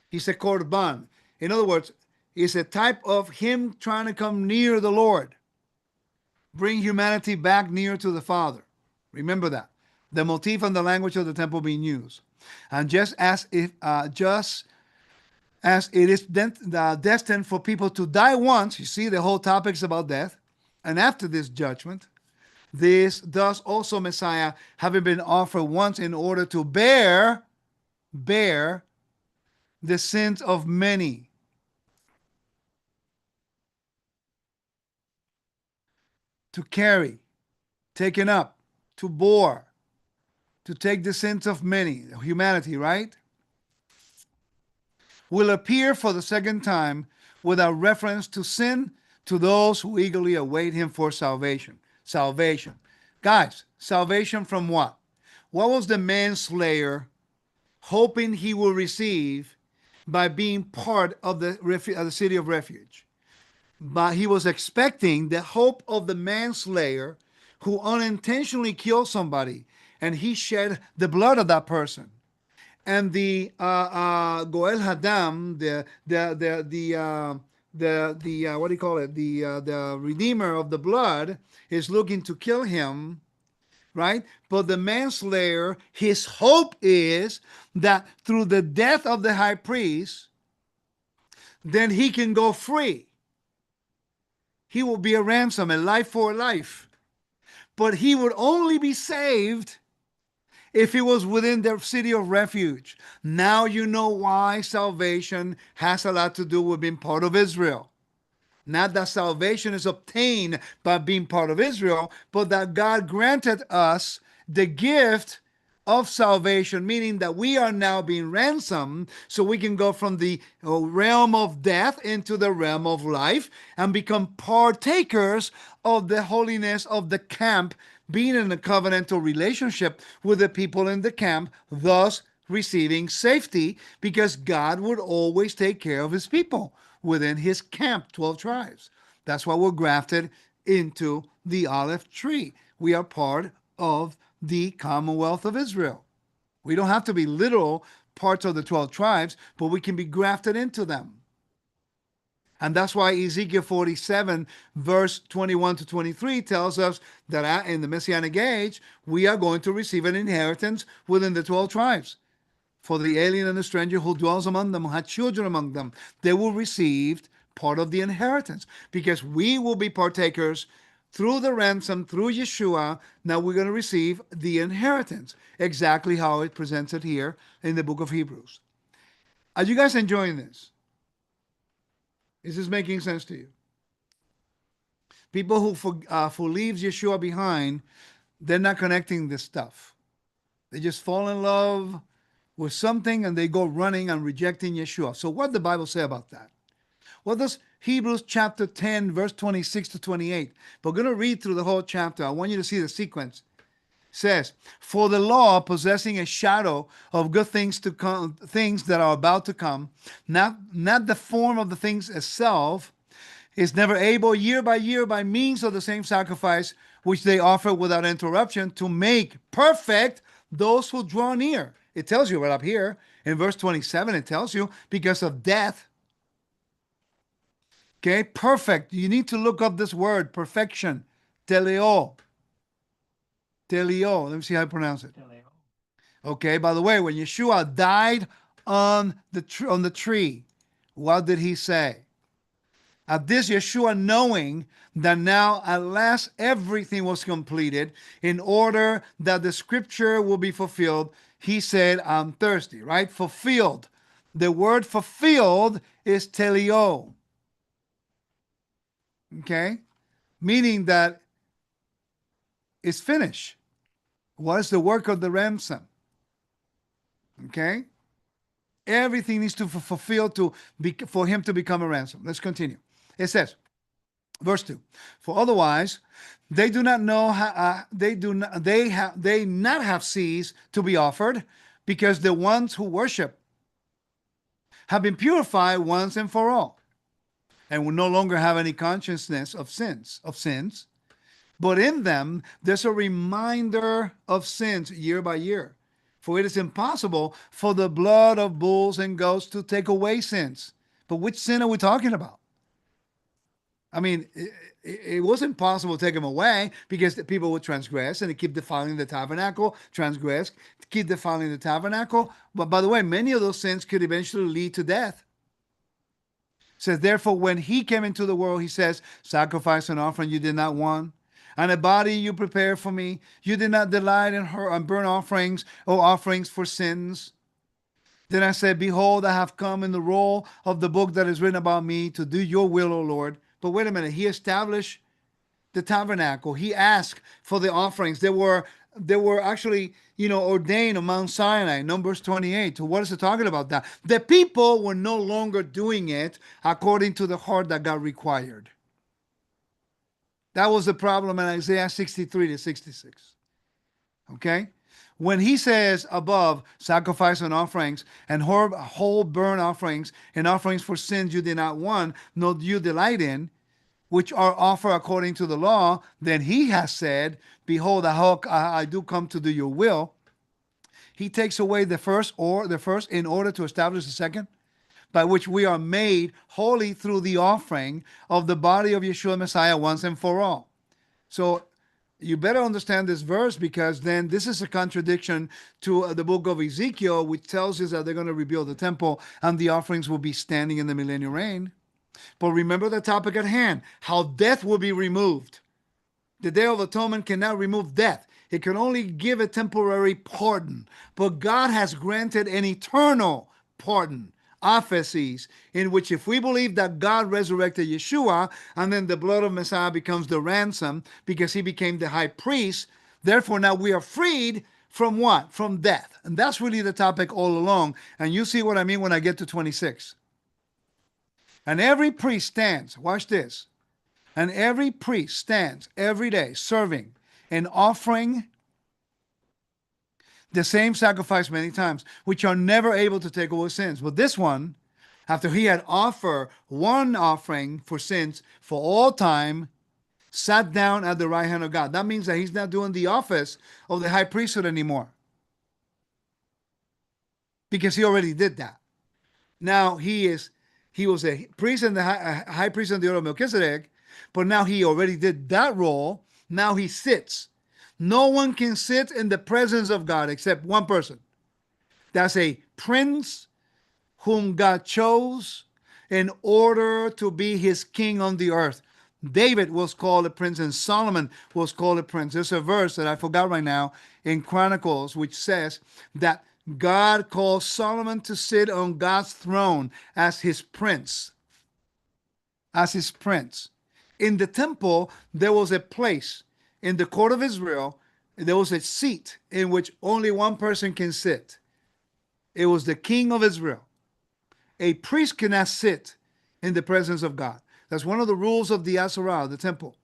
He's a korban. In other words, it's a type of him trying to come near the Lord. Bring humanity back near to the Father. Remember that. The motif and the language of the temple being used. And just as it is destined for people to die once, you see the whole topic is about death, and after this judgment, this does also Messiah, having been offered once in order to bear bear the sins of many. To carry, taken up, to bore, to take the sins of many, humanity, right? Will appear for the second time without reference to sin to those who eagerly await him for salvation. Salvation. Guys, salvation from what? What was the manslayer hoping he will receive by being part of the city of refuge? But he was expecting the hope of the manslayer who unintentionally killed somebody and he shed the blood of that person. And the Goel Hadam, the what do you call it? The redeemer of the blood is looking to kill him, right? But the manslayer, his hope is that through the death of the high priest, then he can go free. He will be a ransom, a life for life. But he would only be saved if he was within the city of refuge. Now you know why salvation has a lot to do with being part of Israel. Not that salvation is obtained by being part of Israel, but that God granted us the gift of salvation, meaning that we are now being ransomed so we can go from the realm of death into the realm of life and become partakers of the holiness of the camp, being in a covenantal relationship with the people in the camp, thus receiving safety, because God would always take care of his people within his camp, 12 tribes. That's why we're grafted into the olive tree. We are part of the Commonwealth of Israel. We don't have to be literal parts of the 12 tribes, but we can be grafted into them. And that's why Ezekiel 47, verse 21 to 23 tells us that in the Messianic age, we are going to receive an inheritance within the 12 tribes. For the alien and the stranger who dwells among them, who had children among them, they will receive part of the inheritance, because we will be partakers through the ransom, through Yeshua. Now we're going to receive the inheritance, exactly how it presents it here in the book of Hebrews. Are you guys enjoying this? Is this making sense to you? People who leaves Yeshua behind, they're not connecting this stuff. They just fall in love with something and they go running and rejecting Yeshua. So what does the Bible say about that? What does Hebrews chapter 10, verse 26 to 28? We're going to read through the whole chapter. I want you to see the sequence. It says, for the law, possessing a shadow of good things to come, things that are about to come, not the form of the things itself, is never able year by means of the same sacrifice which they offer without interruption to make perfect those who draw near. It tells you right up here in verse 27, it tells you because of death. Okay, perfect. You need to look up this word, perfection. Teleo. Teleo. Let me see how I pronounce it. Okay, by the way, when Yeshua died on the tree, what did he say? At this, Yeshua, knowing that now at last everything was completed, in order that the scripture will be fulfilled, he said, I'm thirsty, right? Fulfilled. The word fulfilled is teleo. Okay? Meaning that it's finished. What is the work of the ransom? Okay? Everything needs to fulfill for him to become a ransom. Let's continue. It says, verse 2, for otherwise they do not know how, they not have ceased to be offered, because the ones who worship have been purified once and for all, and will no longer have any consciousness of sins. But in them there's a reminder of sins year by year. For it is impossible for the blood of bulls and goats to take away sins. But which sin are we talking about? I mean, it wasn't possible to take them away, because the people would transgress and keep defiling the tabernacle, keep defiling the tabernacle. But by the way, many of those sins could eventually lead to death. It says, therefore, when he came into the world, he says, sacrifice and offering you did not want, and a body you prepared for me. You did not delight in her on burnt offerings or offerings for sins. Then I said, behold, I have come in the roll of the book that is written about me to do your will, O Lord. But wait a minute, he established the tabernacle. He asked for the offerings. They were actually, ordained on Mount Sinai, Numbers 28. So what is it talking about that? The people were no longer doing it according to the heart that God required. That was the problem in Isaiah 63 to 66. Okay? When he says above, sacrifice and offerings and whole burnt offerings and offerings for sins you did not want, nor do you delight in, which are offered according to the law, then he has said, behold, I do come to do your will. He takes away the first in order to establish the second, by which we are made holy through the offering of the body of Yeshua Messiah once and for all. So you better understand this verse, because then this is a contradiction to the book of Ezekiel, which tells us that they're going to rebuild the temple and the offerings will be standing in the millennial reign. But remember the topic at hand, how death will be removed. The Day of Atonement cannot remove death. It can only give a temporary pardon. But God has granted an eternal pardon, aphesis, in which if we believe that God resurrected Yeshua, and then the blood of Messiah becomes the ransom because he became the high priest, therefore now we are freed from what? From death. And that's really the topic all along. And you see what I mean when I get to 26. And every priest stands, watch this, and every priest stands every day serving and offering the same sacrifice many times, which are never able to take away sins. But this one, after he had offered one offering for sins for all time, sat down at the right hand of God. That means that he's not doing the office of the high priesthood anymore, because he already did that. Now he was a priest and the high priest in the order of Melchizedek, but now he already did that role. Now he sits. No one can sit in the presence of God except one person. That's a prince whom God chose in order to be his king on the earth. David was called a prince and Solomon was called a prince. There's a verse that I forgot right now in Chronicles which says that God called Solomon to sit on God's throne as his prince. As his prince. In the temple, there was a place. In the court of Israel, there was a seat in which only one person can sit. It was the king of Israel. A priest cannot sit in the presence of God. That's one of the rules of the Asherah, the temple.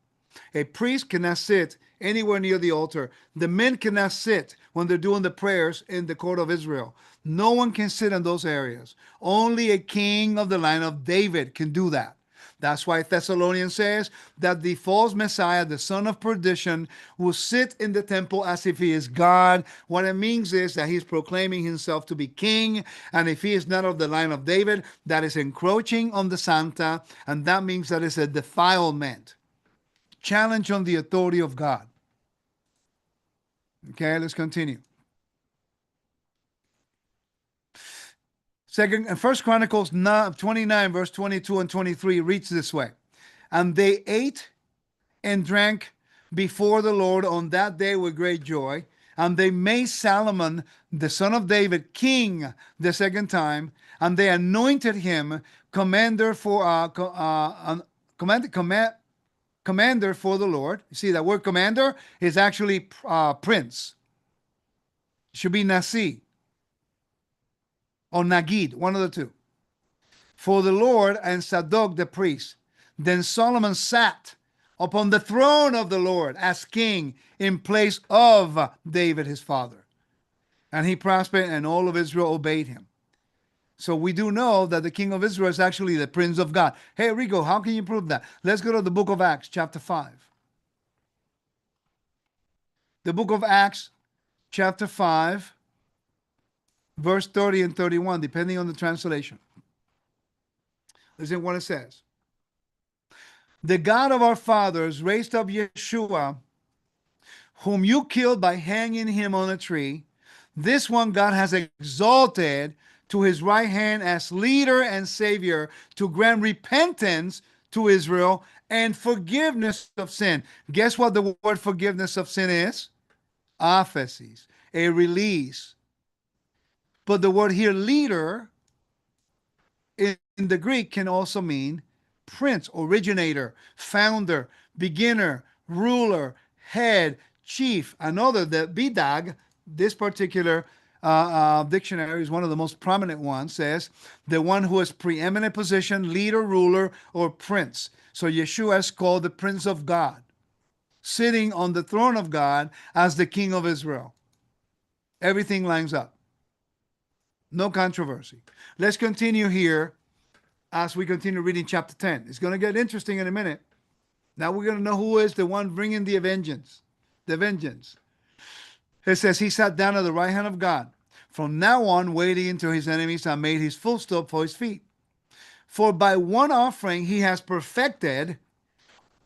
A priest cannot sit anywhere near the altar. The men cannot sit when they're doing the prayers in the court of Israel. No one can sit in those areas. Only a king of the line of David can do that. That's why Thessalonians says that the false Messiah, the son of perdition, will sit in the temple as if he is God. What it means is that he's proclaiming himself to be king. And if he is not of the line of David, that is encroaching on the Santa. And that means that it's a defilement. Challenge on the authority of God. Okay, let's continue. First Chronicles 29, verse 22 and 23 reads this way. And they ate and drank before the Lord on that day with great joy. And they made Solomon, the son of David, king the second time. And they anointed him commander for commander for the Lord. You see, that word commander is actually prince. It should be Nasi or Nagid, one of the two. For the Lord and Zadok the priest. Then Solomon sat upon the throne of the Lord as king in place of David his father. And he prospered, and all of Israel obeyed him. So we do know that the king of Israel is actually the prince of God. Hey, Rico, how can you prove that? Let's go to the book of Acts, chapter 5. The book of Acts, chapter 5, verse 30 and 31, depending on the translation. Listen what it says. The God of our fathers raised up Yeshua, whom you killed by hanging him on a tree. This one God has exalted to his right hand as leader and savior to grant repentance to Israel and forgiveness of sin. Guess what the word forgiveness of sin is? Aphesis, a release. But the word here, leader, in the Greek can also mean prince, originator, founder, beginner, ruler, head, chief. Another, the BDAG, this particular dictionary is one of the most prominent ones, says the one who has preeminent position, leader, ruler, or prince. So Yeshua is called the Prince of God, sitting on the throne of God as the King of Israel. Everything lines up. No controversy. Let's continue here as we continue reading chapter 10. It's going to get interesting in a minute. Now we're going to know who is the one bringing the vengeance. The vengeance. It says, he sat down at the right hand of God. From now on, waiting until his enemies are made his footstool for his feet. For by one offering he has perfected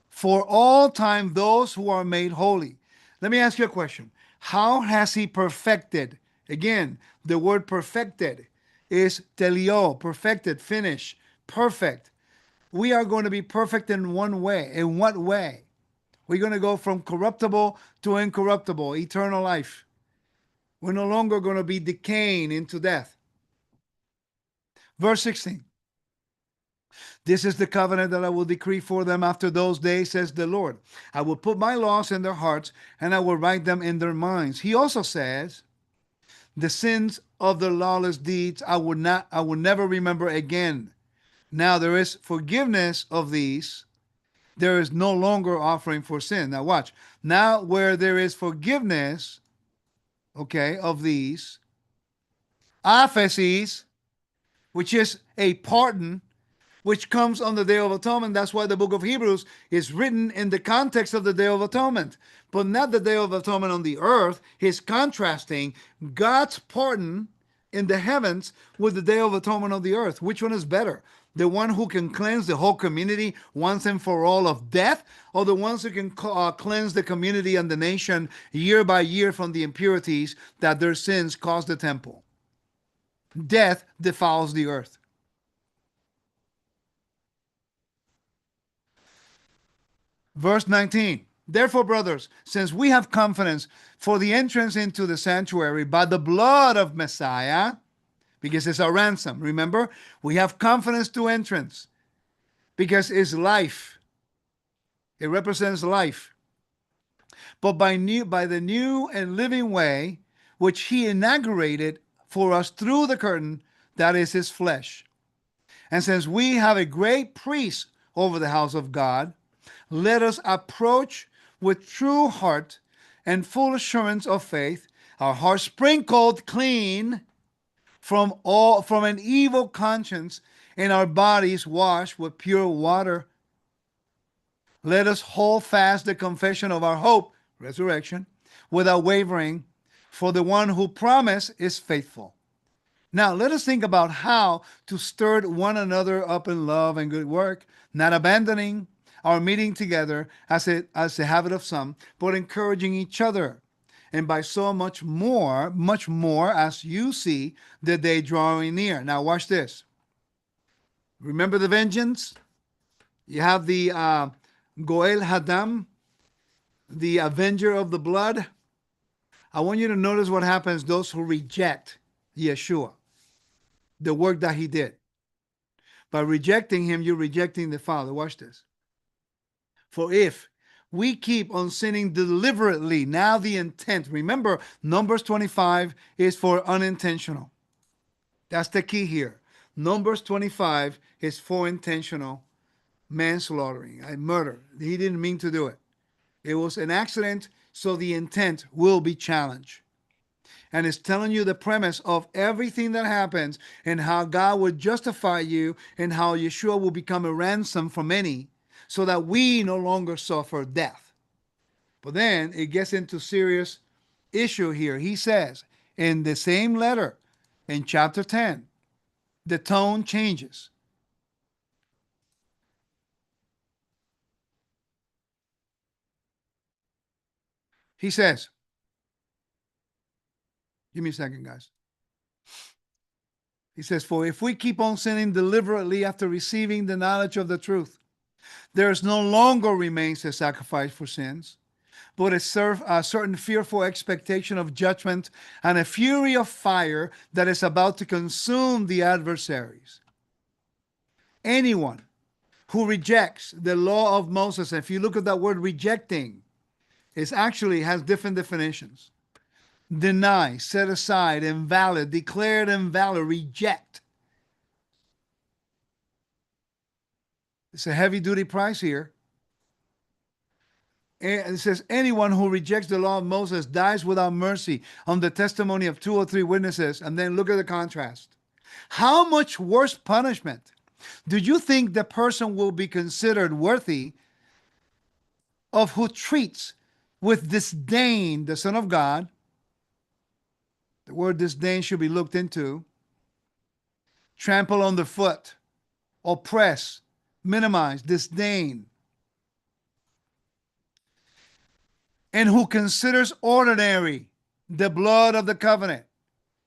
for all time those who are made holy. Let me ask you a question. How has he perfected? Again, the word perfected is telio, perfected, finish, perfect. We are going to be perfect in one way. In what way? We're going to go from corruptible to incorruptible, eternal life. We're no longer going to be decaying into death. Verse 16. This is the covenant that I will decree for them after those days, says the Lord. I will put my laws in their hearts, and I will write them in their minds. He also says, the sins of the lawless deeds I will never remember again. Now there is forgiveness of these. There is no longer offering for sin. Now watch. Now where there is forgiveness, okay, of these, aphesis, which is a pardon, which comes on the Day of Atonement. That's why the book of Hebrews is written in the context of the Day of Atonement, but not the Day of Atonement on the earth. He's contrasting God's pardon in the heavens with the Day of Atonement on the earth. Which one is better? The one who can cleanse the whole community once and for all of death, or the ones who can cleanse the community and the nation year by year from the impurities that their sins caused the temple? Death defiles the earth. Verse 19. Therefore, brothers, since we have confidence for the entrance into the sanctuary by the blood of Messiah, because it's a ransom, remember? We have confidence to entrance because it's life. It represents life. But by the new and living way, which he inaugurated for us through the curtain, that is his flesh. And since we have a great priest over the house of God, let us approach with true heart and full assurance of faith, our hearts sprinkled clean from an evil conscience, and our bodies washed with pure water. Let us hold fast the confession of our hope, resurrection, without wavering, for the one who promised is faithful. Now, let us think about how to stir one another up in love and good work, not abandoning our meeting together as a habit of some, but encouraging each other. And by so much more as you see the day drawing near. Now watch this. Remember the vengeance? You have the Goel Hadam, the avenger of the blood. I want you to notice what happens those who reject Yeshua, the work that he did. By rejecting him, you're rejecting the Father. Watch this. For if we keep on sinning deliberately, now the intent, remember, Numbers 25 is for unintentional. That's the key here. Numbers 25 is for intentional manslaughtering, murder. He didn't mean to do it. It was an accident, so the intent will be challenged. And it's telling you the premise of everything that happens and how God would justify you and how Yeshua will become a ransom for many so that we no longer suffer death. But then it gets into serious issue here. He says in the same letter in chapter 10, the tone changes. He says, give me a second, guys. He says, for if we keep on sinning deliberately after receiving the knowledge of the truth, there no longer remains a sacrifice for sins, but a certain fearful expectation of judgment and a fury of fire that is about to consume the adversaries. Anyone who rejects the law of Moses, if you look at that word rejecting, it actually has different definitions. Deny, set aside, invalid, declared invalid, reject. It's a heavy duty price here. And it says, anyone who rejects the law of Moses dies without mercy on the testimony of 2 or 3 witnesses. And then look at the contrast. How much worse punishment do you think the person will be considered worthy of who treats with disdain the Son of God? The word disdain should be looked into. Trample on the foot, oppress, minimize, disdain. And who considers ordinary the blood of the covenant.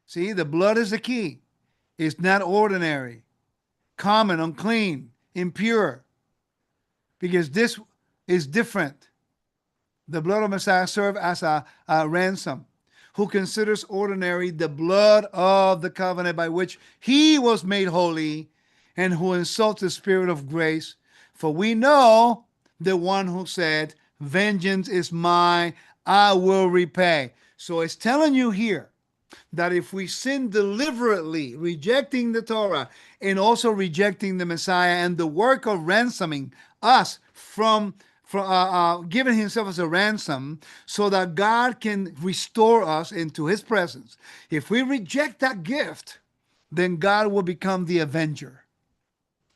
See, the blood is the key. It's not ordinary, common, unclean, impure, because this is different. The blood of Messiah served as a ransom. Who considers ordinary the blood of the covenant by which he was made holy, and who insults the Spirit of grace. For we know the one who said, vengeance is mine, I will repay. So it's telling you here that if we sin deliberately, rejecting the Torah and also rejecting the Messiah and the work of ransoming us from giving himself as a ransom so that God can restore us into his presence. If we reject that gift, then God will become the avenger.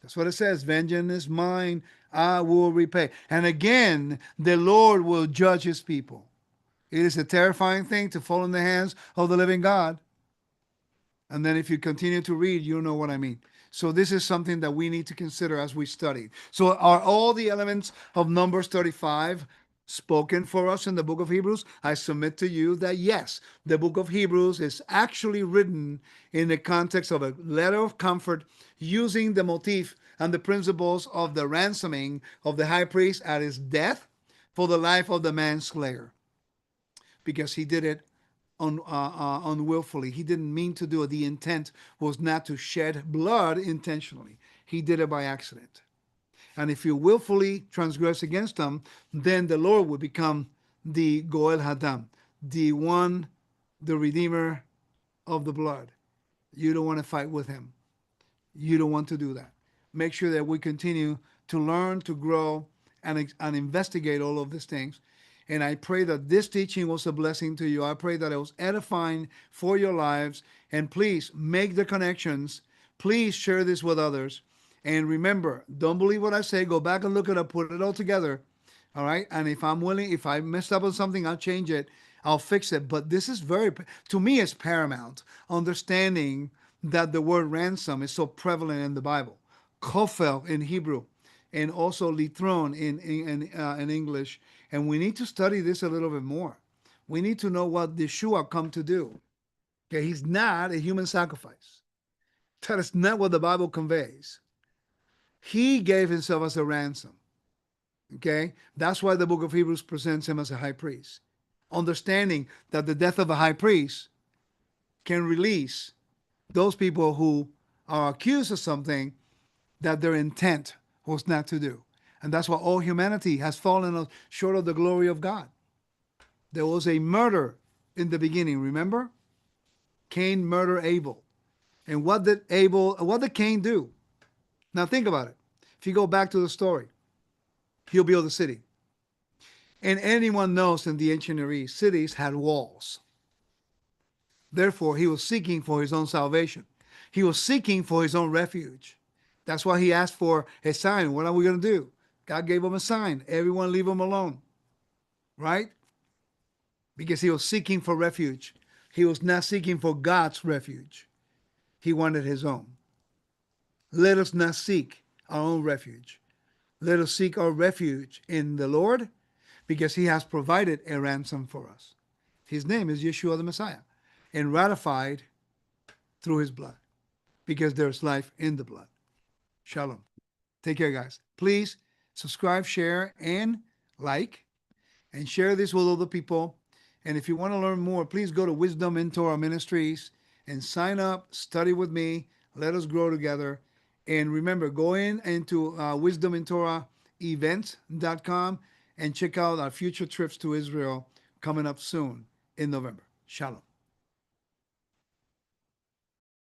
That's what it says. Vengeance is mine, I will repay. And again, the Lord will judge his people. It is a terrifying thing to fall in the hands of the living God. And then if you continue to read, you'll know what I mean. So this is something that we need to consider as we study. So are all the elements of Numbers 35 spoken for us in the book of Hebrews? I submit to you that yes, the book of Hebrews is actually written in the context of a letter of comfort using the motif and the principles of the ransoming of the high priest at his death for the life of the manslayer, because he did it unwillfully. He didn't mean to do it. The intent was not to shed blood intentionally. He did it by accident. And if you willfully transgress against him, then the Lord will become the Goel Hadam, the one, the redeemer of the blood. You don't want to fight with him. You don't want to do that. Make sure that we continue to learn, to grow, and investigate all of these things. And I pray that this teaching was a blessing to you. I pray that it was edifying for your lives. And please make the connections. Please share this with others. And remember, don't believe what I say. Go back and look it up. Put it all together. All right? And if I'm willing, if I messed up on something, I'll change it. I'll fix it. But this is to me, it's paramount. Understanding that the word ransom is so prevalent in the Bible. Kofel in Hebrew. And also lithron in English. And we need to study this a little bit more. We need to know what Yeshua come to do. Okay, he's not a human sacrifice. That is not what the Bible conveys. He gave himself as a ransom. Okay, that's why the book of Hebrews presents him as a high priest. Understanding that the death of a high priest can release those people who are accused of something that their intent was not to do. And that's why all humanity has fallen short of the glory of God. There was a murder in the beginning, remember? Cain murdered Abel. And what did Cain do? Now think about it. If you go back to the story, he'll build a city. And anyone knows in the ancient Near East, cities had walls. Therefore, he was seeking for his own salvation. He was seeking for his own refuge. That's why he asked for a sign. What are we going to do? God gave him a sign. Everyone leave him alone. Right? Because he was seeking for refuge. He was not seeking for God's refuge. He wanted his own. Let us not seek our own refuge. Let us seek our refuge in the Lord, because he has provided a ransom for us. His name is Yeshua the Messiah, and ratified through his blood, because there's life in the blood. Shalom. Take care, guys. Please subscribe, share, and like. and share this with other people. And if you want to learn more, please go to Wisdom in Torah Ministries and sign up, study with me. Let us grow together. And remember, go into Wisdom in Torah events.com and check out our future trips to Israel coming up soon in November. Shalom.